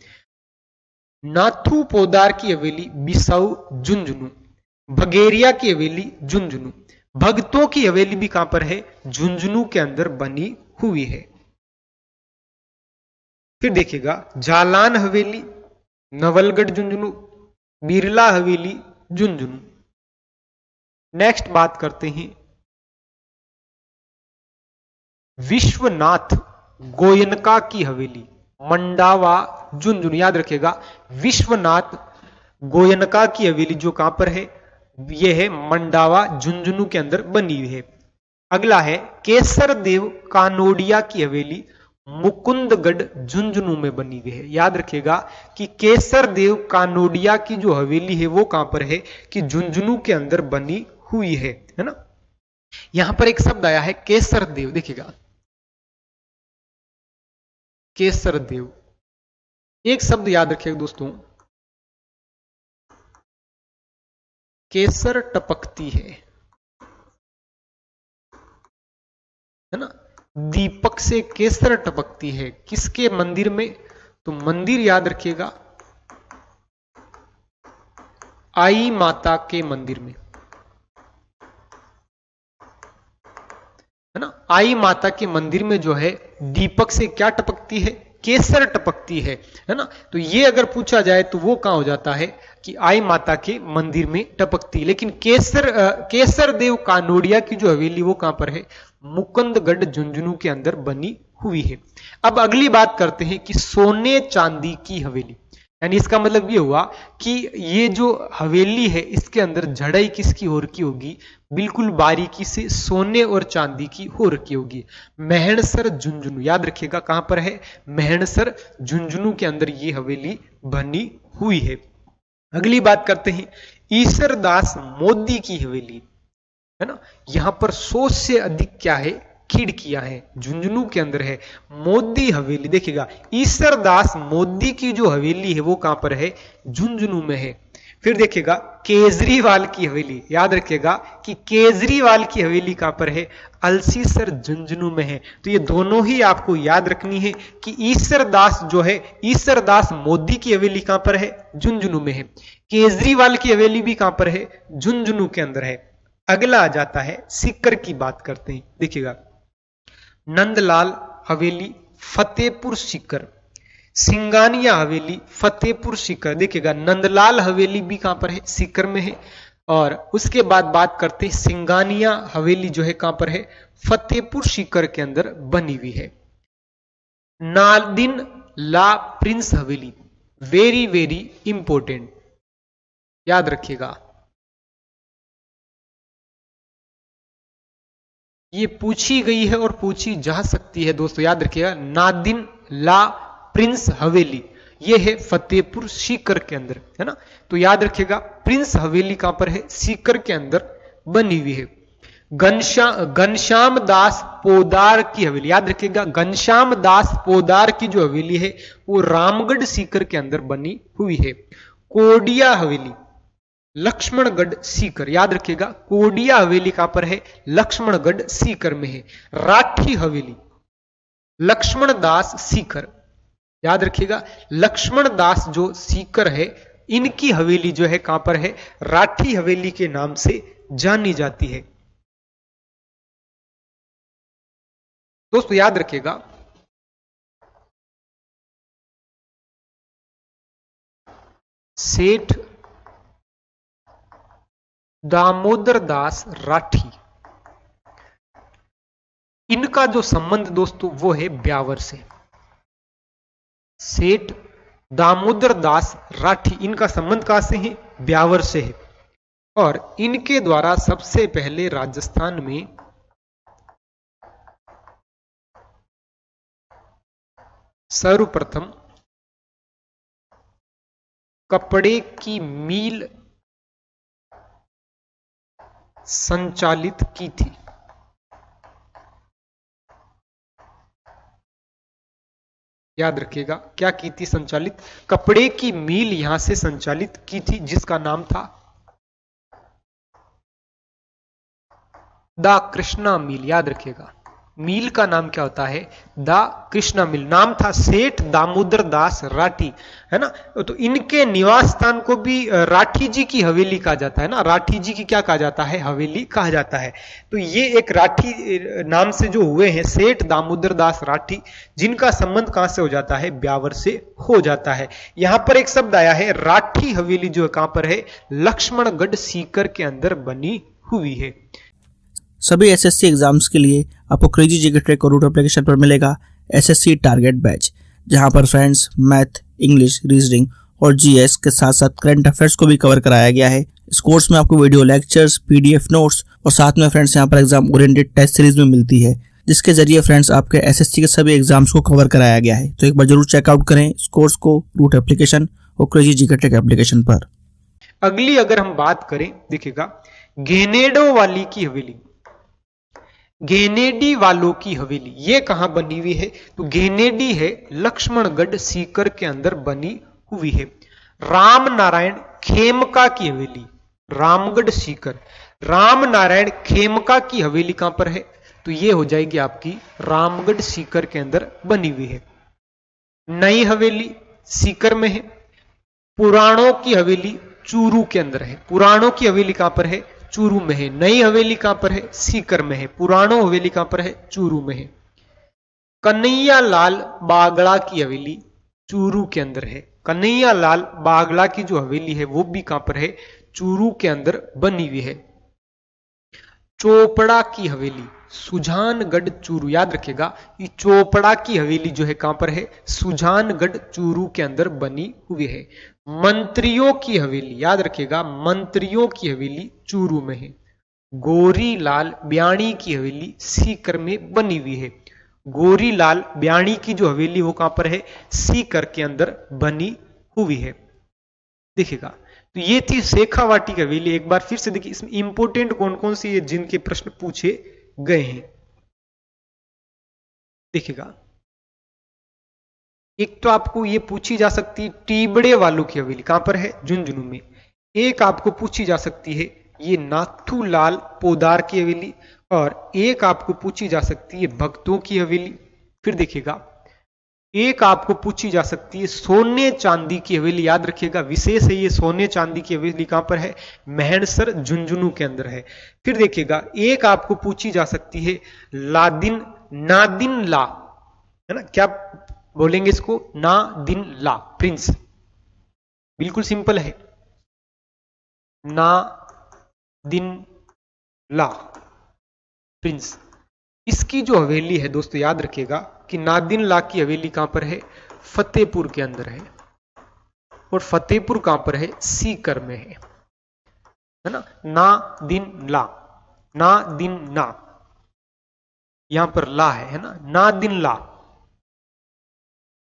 नाथू पोदार की हवेली बिसाऊ झुंझुनू, भगेरिया की हवेली झुंझुनू, भक्तों की हवेली भी कहां पर है, झुंझुनू के अंदर बनी हुई है। फिर देखिएगा, जालान हवेली नवलगढ़ झुंझुनू, बिरला हवेली झुंझुनू। नेक्स्ट बात करते हैं विश्वनाथ गोयनका की हवेली मंडावा झुंझुनू। याद रखिएगा, विश्वनाथ गोयनका की हवेली जो कहां पर है, यह है मंडावा झुंझुनू के अंदर बनी हुई है। अगला है केसर देव कानोडिया की हवेली मुकुंदगढ़ झुंझुनू में बनी हुई है। याद रखिएगा कि केसर देव कानोडिया की जो हवेली है वो कहां पर है, कि झुंझुनू के अंदर बनी हुई है ना। यहां पर एक शब्द आया है केसर देव, देखिएगा केसर देव, एक शब्द याद रखिएगा दोस्तों, केसर टपकती है ना, दीपक से केसर टपकती है। किसके मंदिर में, तो मंदिर याद रखिएगा आई माता के मंदिर में, है ना। आई माता के मंदिर में जो है दीपक से क्या टपकती है, केसर टपकती है ना। तो ये अगर पूछा जाए तो वो कहां हो जाता है कि आई माता के मंदिर में टपकती। लेकिन केसर देव कानोडिया की जो हवेली वो कहां पर है, मुकुंदगढ़ झुंझुनू के अंदर बनी हुई है। अब अगली बात करते हैं कि सोने चांदी की हवेली। यानी इसका मतलब ये हुआ कि ये जो हवेली है इसके अंदर जड़ाई किसकी हो रखी होगी, बिल्कुल बारीकी से सोने और चांदी की हो रखी होगी। मेहणसर झुंझुनू, याद रखिएगा कहां पर है, मेहणसर झुंझुनू के अंदर ये हवेली बनी हुई है। अगली बात करते हैं ईसरदास मोदी की हवेली, है ना। यहां पर 100 से अधिक क्या है, खिड़कियां हैं, झुंझुनू के अंदर है। मोदी हवेली देखिएगा, ईसरदास मोदी की जो हवेली है वो कहां पर है, झुंझुनू में है। फिर देखिएगा केजरीवाल की हवेली, याद रखिएगा कि केजरीवाल की हवेली कहां पर है, अलसीसर झुंझुनू में है। तो ये दोनों ही आपको याद रखनी है कि ईसरदास जो है, ईसरदास मोदी की हवेली कहां पर है, झुंझुनू में है। केजरीवाल की हवेली भी कहां पर है, झुंझुनू के अंदर है। अगला आ जाता है सीकर की बात करते हैं। देखिएगा नंदलाल हवेली फतेहपुर सीकर, सिंगानिया हवेली फतेहपुर सीकर। देखिएगा नंदलाल हवेली भी कहां पर है, सीकर में है। और उसके बाद बात करते हैं सिंगानिया हवेली जो है कहां पर है, फतेहपुर सीकर के अंदर बनी हुई है। नादिन ला प्रिंस हवेली, वेरी वेरी इंपॉर्टेंट, याद रखिएगा ये पूछी गई है और पूछी जा सकती है दोस्तों, याद रखिएगा। नादिन ला प्रिंस हवेली ये है फतेहपुर सीकर के अंदर, है ना। तो याद रखिएगा प्रिंस हवेली कहां पर है, सीकर के अंदर बनी हुई है। घनश्याम दास पोदार की हवेली, याद रखिएगा घनश्याम दास पोदार की जो हवेली है वो रामगढ़ सीकर के अंदर बनी हुई है। कोडिया हवेली लक्ष्मणगढ़ सीकर, याद रखिएगा कोडिया हवेली कहां पर है, लक्ष्मणगढ़ सीकर में है। राठी हवेली लक्ष्मण दास सीकर, याद रखिएगा लक्ष्मण दास जो सीकर है इनकी हवेली जो है कहां पर है, राठी हवेली के नाम से जानी जाती है। दोस्तों याद रखिएगा सेठ दामोदर दास राठी, इनका जो संबंध दोस्तों वो है ब्यावर से। सेठ दामोदर दास राठी इनका संबंध कहां से है, ब्यावर से है। और इनके द्वारा सबसे पहले राजस्थान में सर्वप्रथम कपड़े की मिल संचालित की थी। याद रखिएगा क्या की थी संचालित, कपड़े की मिल यहां से संचालित की थी जिसका नाम था द कृष्णा मिल। याद रखिएगा मिल का नाम क्या होता है, द कृष्णा मिल। नाम था सेठ दामोदर दास राठी, है ना। तो इनके निवास स्थान को भी राठी जी की हवेली कहा जाता है ना, राठी जी की क्या कहा जाता है, हवेली कहा जाता है। तो ये एक राठी नाम से जो हुए हैं सेठ दामोदर दास राठी, जिनका संबंध कहां से हो जाता है, ब्यावर से हो जाता है। यहां पर एक शब्द आया है राठी हवेली जो है कहां पर है, लक्ष्मणगढ़ सीकर के अंदर बनी हुई है। सभी एसएससी एग्जाम्स के लिए आपको क्रेजी जीके ट्रैक और रूट एप्लीकेशन पर मिलेगा एसएससी टारगेट बैच, जहां पर फ्रेंड्स मैथ, इंग्लिश, रीजनिंग और जीएस के साथ साथ करंट अफेयर्स को भी कवर कराया गया है। इस कोर्स में आपको वीडियो लेक्चर्स, पीडीएफ नोट्स और साथ में फ्रेंड्स यहाँ पर एग्जाम ओरिएंटेड टेस्ट सीरीज में मिलती है, जिसके जरिए फ्रेंड्स आपके एसएससी के सभी एग्जाम्स को कवर कराया गया है। तो एक बार जरूर चेकआउट करें इस कोर्स को रूट एप्लीकेशन और क्रेजी जीके ट्रैक एप्लीकेशन पर। अगली अगर हम बात करें, देखिएगा घेनेडो वाली की हवेली, घेनेडी वालों की हवेली ये कहां बनी हुई है, तो घेनेडी है लक्ष्मणगढ़ सीकर के अंदर बनी हुई है। राम नारायण खेमका की हवेली, रामगढ़ सीकर, राम नारायण खेमका की हवेली कहां पर है, तो ये हो जाएगी आपकी रामगढ़ सीकर के अंदर बनी हुई है। नई हवेली सीकर में है। पुराणों की हवेली चूरू के अंदर है, पुराणों की हवेली कहां पर है, चूरू में है। नई हवेली कहां पर है, सीकर में है। पुराणो हवेली कहां पर है, चूरू में है। कन्हैया लाल बागड़ा की हवेली चूरू के अंदर है। कन्हैया लाल बागड़ा की जो हवेली है वो भी कहां पर है, चूरू के अंदर बनी हुई है। चोपड़ा की हवेली, सुजानगढ़ चूरू, याद रखिएगा ये चोपड़ा की हवेली जो है कहां पर है, सुजानगढ़ चूरू के अंदर बनी हुई है। मंत्रियों की हवेली, याद रखिएगा मंत्रियों की हवेली चूरू में है। गोरीलाल ब्याणी की हवेली सीकर में बनी हुई है। गोरीलाल ब्याणी की जो हवेली वो कहां पर है, सीकर के अंदर बनी हुई है। देखिएगा तो ये थी शेखावाटी की हवेली। एक बार फिर से देखिए इसमें इंपोर्टेंट कौन कौन सी है जिनके प्रश्न पूछे गए हैं। देखिएगा एक तो आपको ये पूछी जा सकती है टीबड़े वालों की हवेली कहां पर है, झुंझुनू में। एक आपको पूछी जा सकती है ये नाथूलाल पोदार की हवेली, और एक आपको पूछी जा सकती है भक्तों की हवेली। फिर देखिएगा एक आपको पूछी जा सकती है सोने चांदी की हवेली, याद रखिएगा विशेष है ये सोने चांदी की हवेली कहां पर है, मेहणसर झुंझुनू के अंदर है। फिर देखिएगा एक आपको पूछी जा सकती है नादिन ला, है ना, क्या बोलेंगे इसको, नादिन ला प्रिंस, बिल्कुल सिंपल है, नादिन ला प्रिंस। इसकी जो हवेली है दोस्तों याद रखिएगा कि नादिन ला की हवेली कहां पर है, फतेहपुर के अंदर है, और फतेहपुर कहां पर है, सीकर में है ना। नादिन ना यहां पर ला है ना, नादिन ला।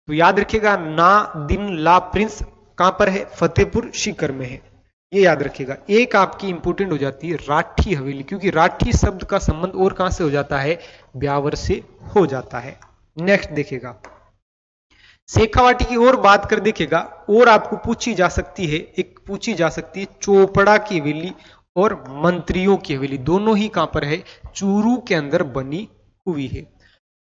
तो याद रखिएगा नादिन ला प्रिंस कहां पर है, फतेहपुर सीकर में है, ये याद रखिएगा। एक आपकी इंपोर्टेंट हो जाती है राठी हवेली, क्योंकि राठी शब्द का संबंध और कहां से हो जाता है, ब्यावर से हो जाता है। नेक्स्ट देखिएगा शेखावाटी की और बात कर देखिएगा, और आपको पूछी जा सकती है, एक पूछी जा सकती है चोपड़ा की हवेली और मंत्रियों की हवेली, दोनों ही कहां पर है, चूरू के अंदर बनी हुई है।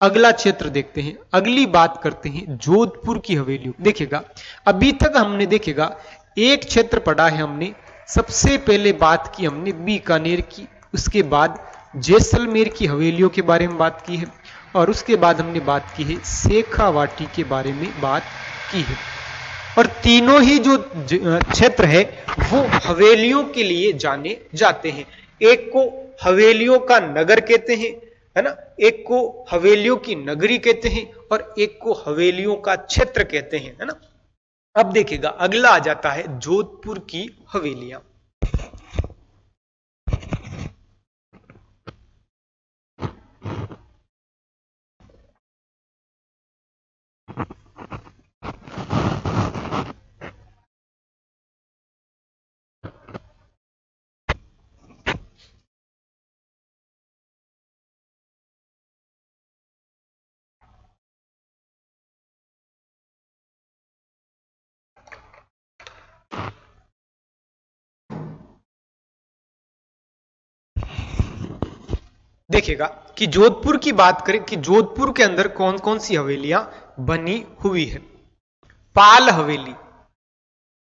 अगला क्षेत्र देखते हैं, अगली बात करते हैं जोधपुर की हवेली। देखिएगा अभी तक हमने देखिएगा एक क्षेत्र पढ़ा है हमने, सबसे पहले बात की हमने बीकानेर की, उसके बाद जैसलमेर की हवेलियों के बारे में बात की है, और उसके बाद हमने बात की है शेखावाटी के बारे में बात की है। और तीनों ही जो क्षेत्र है वो हवेलियों के लिए जाने जाते हैं। एक को हवेलियों का नगर कहते हैं, है ना, एक को हवेलियों की नगरी कहते हैं, और एक को हवेलियों का क्षेत्र कहते हैं, है ना। अब देखिएगा अगला आ जाता है जोधपुर की हवेलियां। देखिएगा कि जोधपुर की बात करें कि जोधपुर के अंदर कौन कौन सी हवेलियां बनी हुई है। पाल हवेली,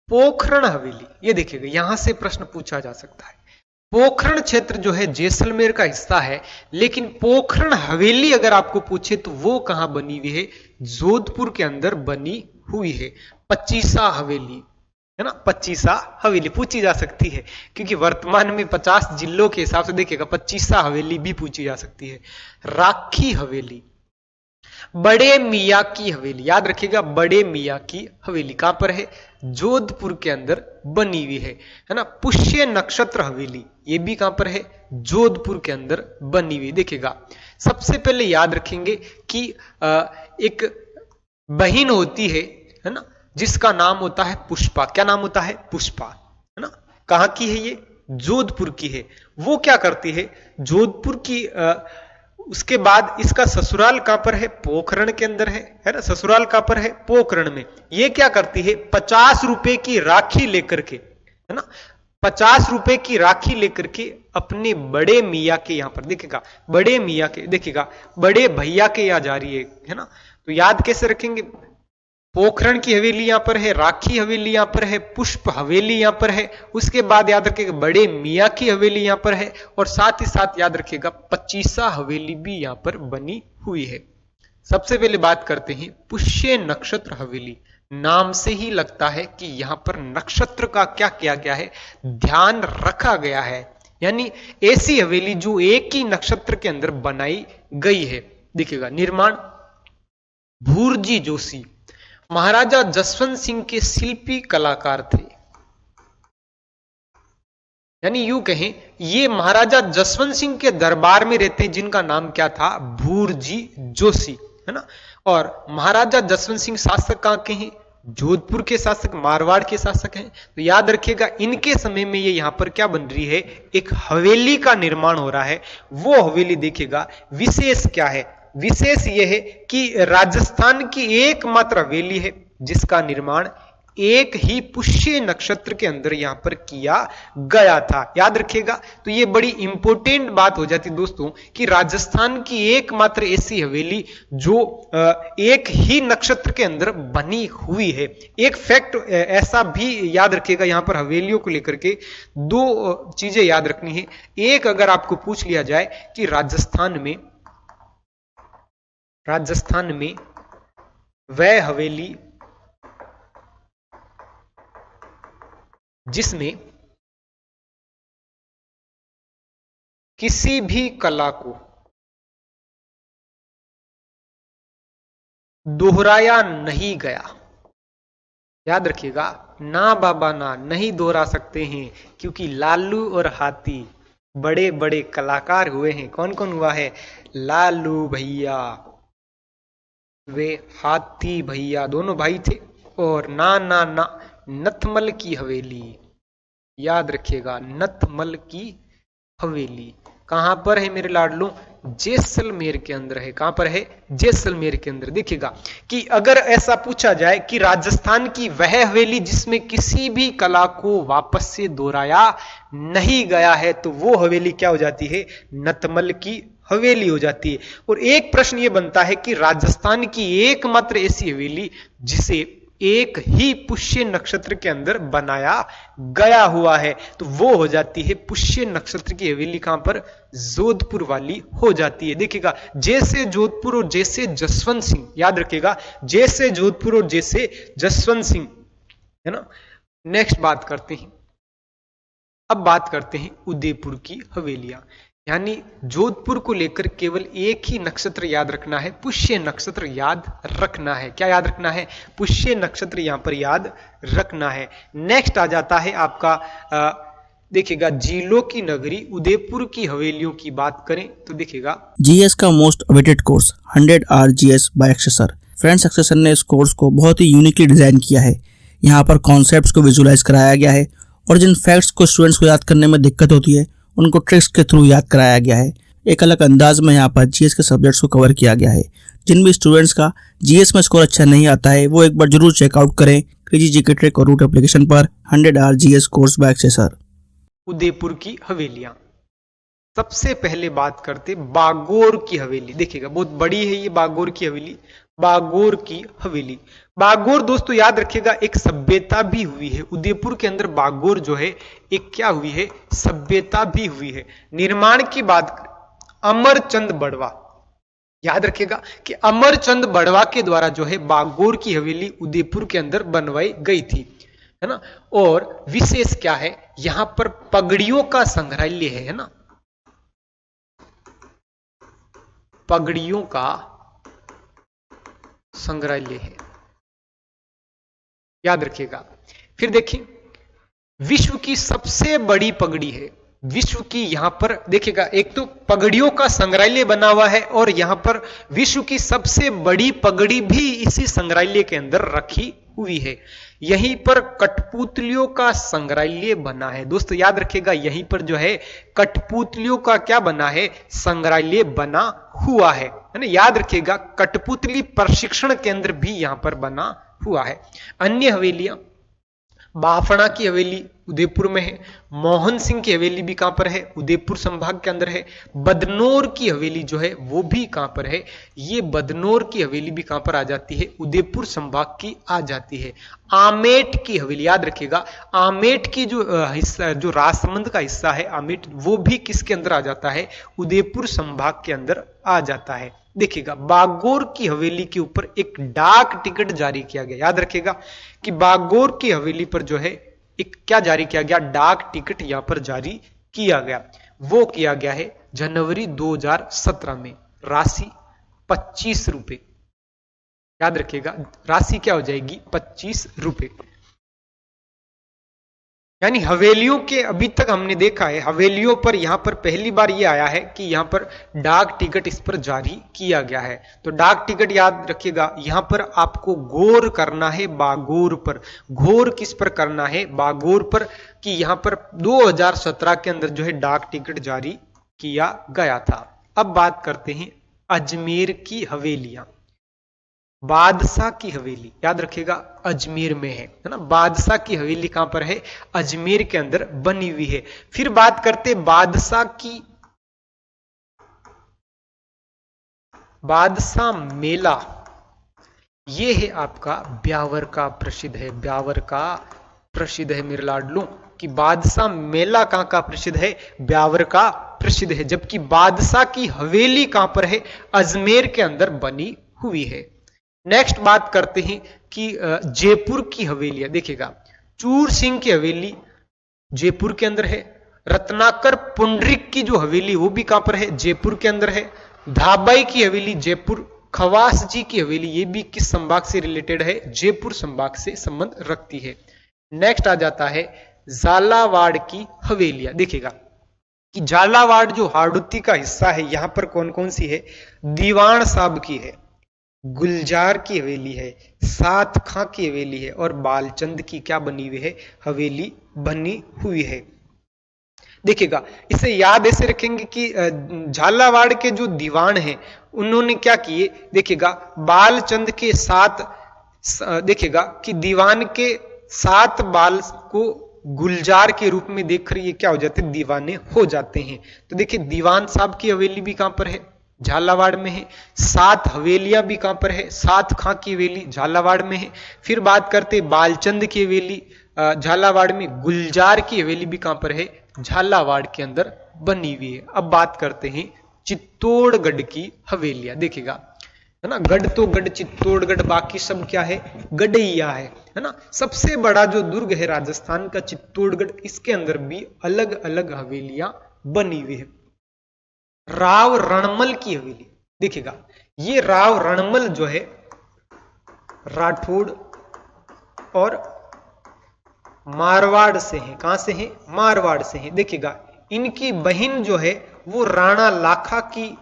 पोखरण हवेली, ये देखिएगा यहां से प्रश्न पूछा जा सकता है। पोखरण क्षेत्र जो है जैसलमेर का हिस्सा है, लेकिन पोखरण हवेली अगर आपको पूछे तो वो कहां बनी हुई है, जोधपुर के अंदर बनी हुई है। पचीसा हवेली, है ना, पचीसा हवेली पूछी जा सकती है, क्योंकि वर्तमान में 50 जिलों के हिसाब से देखिएगा पचीसा हवेली भी पूछी जा सकती है। राखी हवेली, बड़े मियाँ की हवेली, याद रखिएगा बड़े मियाँ की हवेली कहां पर है, जोधपुर के अंदर बनी हुई है ना। पुष्य नक्षत्र हवेली, ये भी कहां पर है, जोधपुर के अंदर बनी हुई। देखिएगा सबसे पहले याद रखेंगे कि एक बहन होती है ना, जिसका नाम होता है पुष्पा। क्या नाम होता है, पुष्पा, है ना। कहां की है ये, जोधपुर की है। वो क्या करती है, जोधपुर की उसके बाद इसका ससुराल कहां पर है, पोखरण के अंदर है ना, ससुराल कहां पर है, पोखरण में। ये क्या करती है, 50 रुपए की राखी लेकर के, है ना, 50 रुपए की राखी लेकर के अपने बड़े मियाँ के यहां पर, देखिएगा बड़े मियाँ के, देखिएगा बड़े भैया के यहां जा रही है ना। तो याद कैसे रखेंगे, पोखरण की हवेली यहां पर है, राखी हवेली यहां पर है, पुष्प हवेली यहां पर है, उसके बाद याद रखिएगा बड़े मियाँ की हवेली यहां पर है, और साथ ही साथ याद रखिएगा पचीसा हवेली भी यहां पर बनी हुई है। सबसे पहले बात करते हैं पुष्य नक्षत्र हवेली। नाम से ही लगता है कि यहां पर नक्षत्र का क्या किया गया है, ध्यान रखा गया है, यानी ऐसी हवेली जो एक ही नक्षत्र के अंदर बनाई गई है। देखिएगा, निर्माण भूरजी जोशी महाराजा जसवंत सिंह के शिल्पी कलाकार थे। यानी यूं कहें, ये महाराजा जसवंत सिंह के दरबार में रहते हैं, जिनका नाम क्या था, भूरजी जोशी, है ना। और महाराजा जसवंत सिंह शासक कहां के हैं, जोधपुर के शासक, मारवाड़ के शासक हैं। तो याद रखिएगा, इनके समय में ये यहां पर क्या बन रही है, एक हवेली का निर्माण हो रहा है। वो हवेली देखिएगा, विशेष क्या है, विशेष यह है कि राजस्थान की एकमात्र हवेली है जिसका निर्माण एक ही पुष्य नक्षत्र के अंदर यहां पर किया गया था। याद रखिएगा, तो ये बड़ी इंपॉर्टेंट बात हो जाती दोस्तों कि राजस्थान की एकमात्र ऐसी हवेली जो एक ही नक्षत्र के अंदर बनी हुई है। एक फैक्ट ऐसा भी याद रखिएगा, यहां पर हवेलियों को लेकर के दो चीजें याद रखनी है। एक, अगर आपको पूछ लिया जाए कि राजस्थान में वह हवेली जिसमें किसी भी कला को दोहराया नहीं गया, याद रखिएगा, ना बाबा ना, नहीं दोहरा सकते हैं, क्योंकि लालू और हाथी बड़े बड़े कलाकार हुए हैं। कौन कौन हुआ है, लालू भैया, वे हाथी भैया, दोनों भाई थे। और ना ना ना, नथमल की हवेली, याद रखिएगा, नथमल की हवेली कहां पर है मेरे लाडलों, जैसलमेर के अंदर है। कहां पर है, जैसलमेर के अंदर। देखिएगा कि अगर ऐसा पूछा जाए कि राजस्थान की वह हवेली जिसमें किसी भी कला को वापस से दोहराया नहीं गया है, तो वो हवेली क्या हो जाती है, नथमल की हवेली हो जाती है। और एक प्रश्न ये बनता है कि राजस्थान की एकमात्र ऐसी हवेली जिसे एक ही पुष्य नक्षत्र के अंदर बनाया गया हुआ है, तो वो हो जाती है पुष्य नक्षत्र की हवेली। कहां पर, जोधपुर वाली हो जाती है। देखिएगा, जैसे जोधपुर और जैसे जसवंत सिंह, याद रखिएगा, जैसे जोधपुर और जैसे जसवंत सिंह, है ना। नेक्स्ट बात करते हैं, अब बात करते हैं उदयपुर की हवेलियां। यानी जोधपुर को लेकर केवल एक ही नक्षत्र याद रखना है, पुष्य नक्षत्र याद रखना है। क्या याद रखना है, पुष्य नक्षत्र यहां पर याद रखना है। नेक्स्ट आ जाता है आपका, देखिएगा, जिलों की नगरी उदयपुर की हवेलियों की बात करें तो देखिएगा, जीएस का most awaited course 100 hour GS by एक्सेसर। फ्रेंड्स, एक्सेसर ने इस कोर्स को बहुत ही यूनिकली डिजाइन किया है। यहाँ पर कॉन्सेप्ट्स को विजुलाइज कराया गया है और जिन फैक्ट्स को स्टूडेंट्स को याद करने में दिक्कत होती है उनको ट्रिक्स के थ्रू याद कराया गया है। एक अलग अंदाज में यहाँ पर जीएस के सब्जेक्ट्स को कवर किया गया है। जिन भी स्टूडेंट्स का जीएस में स्कोर अच्छा नहीं आता है वो एक बार जरूर चेकआउट करें क्रेजी जीके ट्रिक और रूट एप्लीकेशन पर 100 hour GS course buy एक्सेसर। Udaipur की हवेलियां, सबसे पहले बात करते बागोर की हवेली। देखिएगा, बहुत बड़ी है ये बागोर की हवेली। बागोर की हवेली, बागोर दोस्तों याद रखिएगा एक सभ्यता भी हुई है उदयपुर के अंदर। बागोर जो है एक क्या हुई है, सभ्यता भी हुई है। निर्माण की बात अमरचंद बड़वा, याद रखिएगा कि अमरचंद बड़वा के द्वारा जो है बागोर की हवेली उदयपुर के अंदर बनवाई गई थी, है ना। और विशेष क्या है, यहां पर पगड़ियों का संग्रहालय है ना, पगड़ियों का संग्रहालय है, याद रखिएगा। फिर देखिए, विश्व की सबसे बड़ी पगड़ी है, विश्व की, यहां पर देखिएगा, एक तो पगड़ियों का संग्रहालय बना हुआ है और यहां पर विश्व की सबसे बड़ी पगड़ी भी इसी संग्रहालय के अंदर रखी हुई है। यहीं पर कठपुतलियों का संग्रहालय बना है दोस्तों, याद रखिएगा, यहीं पर जो है कठपुतलियों का क्या बना है, संग्रहालय बना हुआ है ना। याद रखिएगा, कठपुतली प्रशिक्षण केंद्र भी यहां पर बना हुआ है। अन्य हवेलियां, बाफना की हवेली उदयपुर में है, मोहन सिंह की हवेली भी कहां पर है, उदयपुर संभाग के अंदर है। बदनौर की हवेली जो है वो भी कहां पर है, ये बदनौर की हवेली भी कहां पर आ जाती है, उदयपुर संभाग की आ जाती है। आमेट की हवेली, याद रखिएगा, आमेट की जो हिस्सा, जो राजसमंद का हिस्सा है आमेट, वो भी किसके अंदर आ जाता है, उदयपुर संभाग के अंदर आ जाता है। देखिएगा, बागोर की हवेली के ऊपर एक डाक टिकट जारी किया गया। याद रखिएगा कि बागोर की हवेली पर जो है एक क्या जारी किया गया, डाक टिकट यहां पर जारी किया गया, वो किया गया है जनवरी 2017 में। राशि 25 रुपए, याद रखिएगा राशि क्या हो जाएगी 25 रुपए। यानी हवेलियों के अभी तक हमने देखा है, हवेलियों पर यहां पर पहली बार ये आया है कि यहां पर डाक टिकट इस पर जारी किया गया है। तो डाक टिकट याद रखिएगा, यहां पर आपको गौर करना है बागोर पर। गौर किस पर करना है? बागोर पर, कि यहां पर 2017 के अंदर जो है डाक टिकट जारी किया गया था। अब बात करते हैं अजमेर की हवेलियां। बादशाह की हवेली याद रखिएगा अजमेर में है ना। बादशाह की हवेली कहां पर है? अजमेर के अंदर बनी हुई है। फिर बात करते बादशाह मेला, ये है आपका ब्यावर का प्रसिद्ध है। ब्यावर का प्रसिद्ध है मेरे लाडलों, कि बादशाह मेला कहां का प्रसिद्ध है? ब्यावर का प्रसिद्ध है। जबकि बादशाह की हवेली कहां पर है? अजमेर के अंदर बनी हुई है। नेक्स्ट बात करते हैं कि जयपुर की हवेलियां। देखिएगा चूर सिंह की हवेली जयपुर के अंदर है। रत्नाकर पुंडरिक की जो हवेली वो भी कहां पर है? जयपुर के अंदर है। धाबाई की हवेली जयपुर। खवास जी की हवेली ये भी किस संभाग से रिलेटेड है? जयपुर संभाग से संबंध रखती है। नेक्स्ट आ जाता है झालावाड़ की हवेलियां। देखिएगा कि झालावाड़ जो हाड़ौती का हिस्सा है, यहां पर कौन कौन सी है? दीवान साहब की है, गुलजार की हवेली है, सात खां की हवेली है और बालचंद की क्या बनी हुई है? हवेली बनी हुई है। देखिएगा इसे याद ऐसे रखेंगे कि झालावाड़ के जो दीवान हैं उन्होंने क्या किए? देखिएगा बालचंद के साथ, देखिएगा कि दीवान के 7 बाल को गुलजार के रूप में देखकर ये क्या हो जाते हैं? दीवाने हो जाते हैं। तो देखिए दीवान साहब की हवेली भी कहां पर है? झालावाड़ में है। 7 हवेलियां भी कहां पर है? सात खां की हवेली झालावाड़ में है। फिर बात करते बालचंद की हवेली झालावाड़ में। गुलजार की हवेली भी कहां पर है? झालावाड़ के अंदर बनी हुई है। अब बात करते हैं चित्तौड़गढ़ की हवेलियां। देखिएगा है ना, गढ़ तो गढ़ चित्तौड़गढ़, बाकी सब क्या है? गढ़ैया है ना। सबसे बड़ा जो दुर्ग है राजस्थान का चित्तौड़गढ़, इसके अंदर भी अलग अलग हवेलियां बनी हुई है। राव रणमल की हवेली। देखिएगा ये राव रणमल जो है राठौड़ और मारवाड़ से हैं। कहां से हैं? मारवाड़ से हैं। देखिएगा इनकी बहन जो है वो राणा लाखा की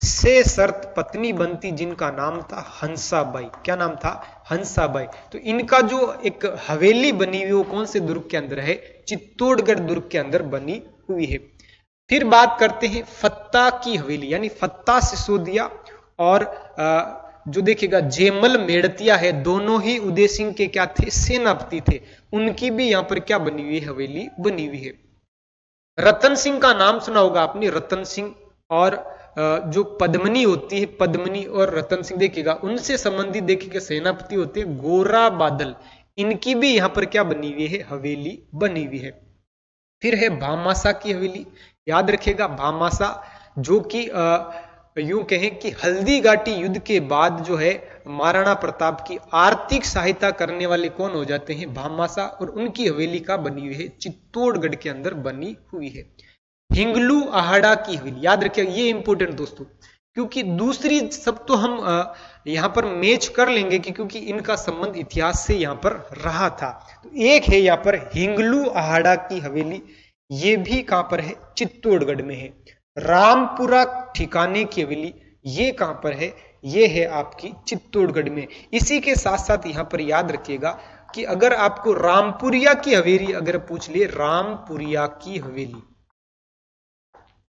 से शर्त पत्नी बनती, जिनका नाम था हंसाबाई। क्या नाम था? हंसाबाई। तो इनका जो एक हवेली बनी हुई वो कौन से दुर्ग के अंदर है? चित्तौड़गढ़ दुर्ग के अंदर बनी हुई है। फिर बात करते हैं फत्ता की हवेली, यानी फत्ता सिसोदिया और जो देखिएगा जेमल मेड़तिया है, दोनों ही उदय सिंह के क्या थे? सेनापति थे। उनकी भी यहां पर क्या बनी हुई है? हवेली बनी हुई है। रतन सिंह का नाम सुना होगा आपने, रतन सिंह और जो पद्मनी होती है, पद्मनी और रतन सिंह, देखिएगा उनसे संबंधित देखिएगा सेनापति होते हैं गोरा बादल। इनकी भी यहां पर क्या बनी हुई है? हवेली बनी हुई है। फिर है भामाशा की हवेली। याद रखिएगा भामाशा जो कि यूं कहें कि हल्दी घाटी युद्ध के बाद जो है महाराणा प्रताप की आर्थिक सहायता करने वाले कौन हो जाते हैं? भामाशा। और उनकी हवेली का बनी हुई है? चित्तौड़गढ़ के अंदर बनी हुई है। हिंगलू आहाड़ा की हवेली, याद रखिएगा ये इंपॉर्टेंट दोस्तों, क्योंकि दूसरी सब तो हम यहां पर मैच कर लेंगे कि क्योंकि इनका संबंध इतिहास से यहां पर रहा था। तो एक है यहां पर हिंगलू आहाड़ा की हवेली, ये भी कहां पर है? चित्तौड़गढ़ में है। रामपुरा ठिकाने की हवेली, ये कहां पर है? ये है आपकी चित्तौड़गढ़ में। इसी के साथ साथ यहां पर याद रखिएगा कि अगर आपको रामपुरिया की हवेली अगर पूछ लिए, रामपुरिया की हवेली,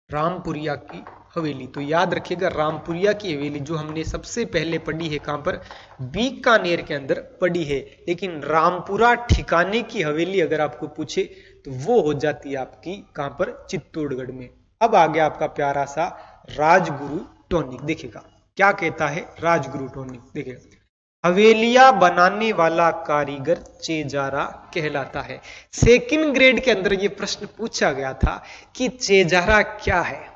रामपुरिया की हवेली, तो याद रखिएगा रामपुरिया की हवेली जो हमने सबसे पहले पढ़ी है कहां पर? बीकानेर के अंदर पढ़ी है। लेकिन रामपुरा ठिकाने की हवेली अगर आपको पूछे तो वो हो जाती है आपकी कहां पर? चित्तौड़गढ़ में। अब आ गया आपका प्यारा सा राजगुरु टॉनिक। देखिएगा क्या कहता है राजगुरु टॉनिक। देखिएगा हवेलियां बनाने वाला कारीगर चेजारा कहलाता है। सेकंड ग्रेड के अंदर यह प्रश्न पूछा गया था कि चेजारा क्या है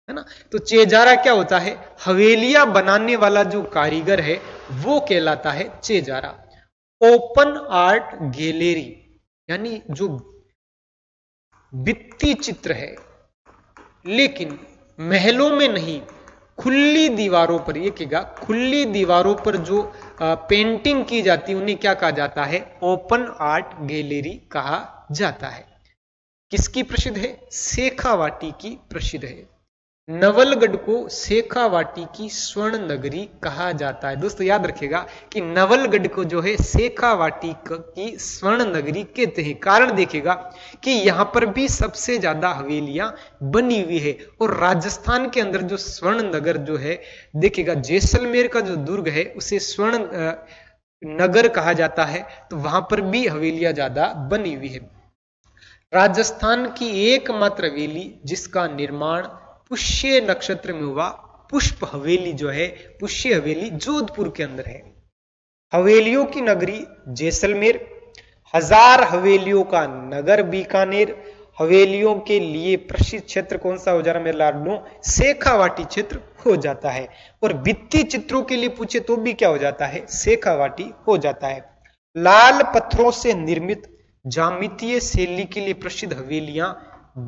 ना। तो चेजारा क्या होता है? हवेलियां बनाने वाला जो कारीगर है वो कहलाता है चेजारा। ओपन आर्ट गैलरी, यानी जो भित्ति चित्र है, लेकिन महलों में नहीं, खुली दीवारों पर, ये कहेगा खुली दीवारों पर जो पेंटिंग की जाती है उन्हें क्या कहा जाता है? ओपन आर्ट गैलरी कहा जाता है। किसकी प्रसिद्ध है? शेखावाटी की प्रसिद्ध है। नवलगढ़ को शेखावाटी की स्वर्ण नगरी कहा जाता है। दोस्तों याद रखिएगा कि नवलगढ़ को जो है शेखावाटी की स्वर्ण नगरी कहते हैं। कारण देखिएगा कि यहां पर भी सबसे ज्यादा हवेलियां बनी हुई है, और राजस्थान के अंदर जो स्वर्ण नगर जो है, देखिएगा जैसलमेर का जो दुर्ग है उसे स्वर्ण नगर कहा जाता है, तो वहां पर भी हवेलियां ज्यादा बनी हुई है। राजस्थान की एकमात्र हवेली जिसका निर्माण पुष्य नक्षत्र में हुआ, पुष्प हवेली जो है, पुष्य हवेली जोधपुर के अंदर है। हवेलियों की नगरी जैसलमेर, हजार हवेलियों का नगर बीकानेर। हवेलियों के लिए प्रसिद्ध क्षेत्र कौन सा हो जा रहा है मेरे लाडलों? शेखावाटी क्षेत्र हो जाता है। और भित्ति चित्रों के लिए पूछे तो भी क्या हो जाता है? शेखावाटी हो जाता है। लाल पत्थरों से निर्मित ज्यामितीय शैली के लिए प्रसिद्ध हवेलियां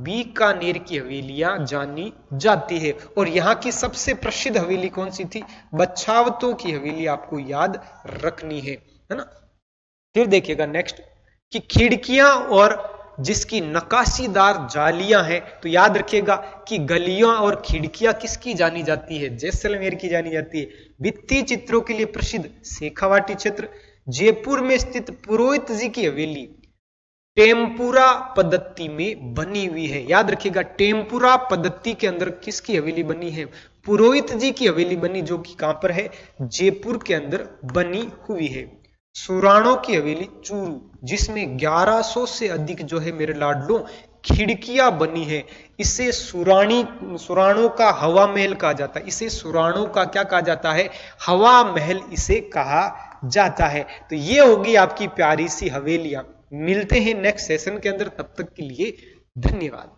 बीकानेर की हवेलियां जानी जाती है। और यहां की सबसे प्रसिद्ध हवेली कौन सी थी? बछावतों की हवेली आपको याद रखनी है ना। फिर देखिएगा नेक्स्ट कि खिड़कियां और जिसकी नकाशीदार जालियां हैं, तो याद रखिएगा कि गलियां और खिड़कियां किसकी जानी जाती है? जैसलमेर की जानी जाती है। भित्ति चित्रों के लिए प्रसिद्ध शेखावाटी क्षेत्र। जयपुर में स्थित पुरोहित जी की हवेली टेम्पुरा पद्धति में बनी हुई है। याद रखिएगा टेम्पुरा पद्धति के अंदर किसकी हवेली बनी है? पुरोहित जी की हवेली बनी, जो कि कहां पर है? जयपुर के अंदर बनी हुई है। सुराणों की हवेली चूरू, जिसमें 1100 से अधिक जो है मेरे लाडलों खिड़कियां बनी है, इसे सुराणों का हवा महल कहा जाता है। इसे सुराणों का क्या कहा जाता है? हवा महल इसे कहा जाता है। तो ये होगी आपकी प्यारी सी हवेलियां। मिलते हैं नेक्स्ट सेशन के अंदर, तब तक के लिए धन्यवाद।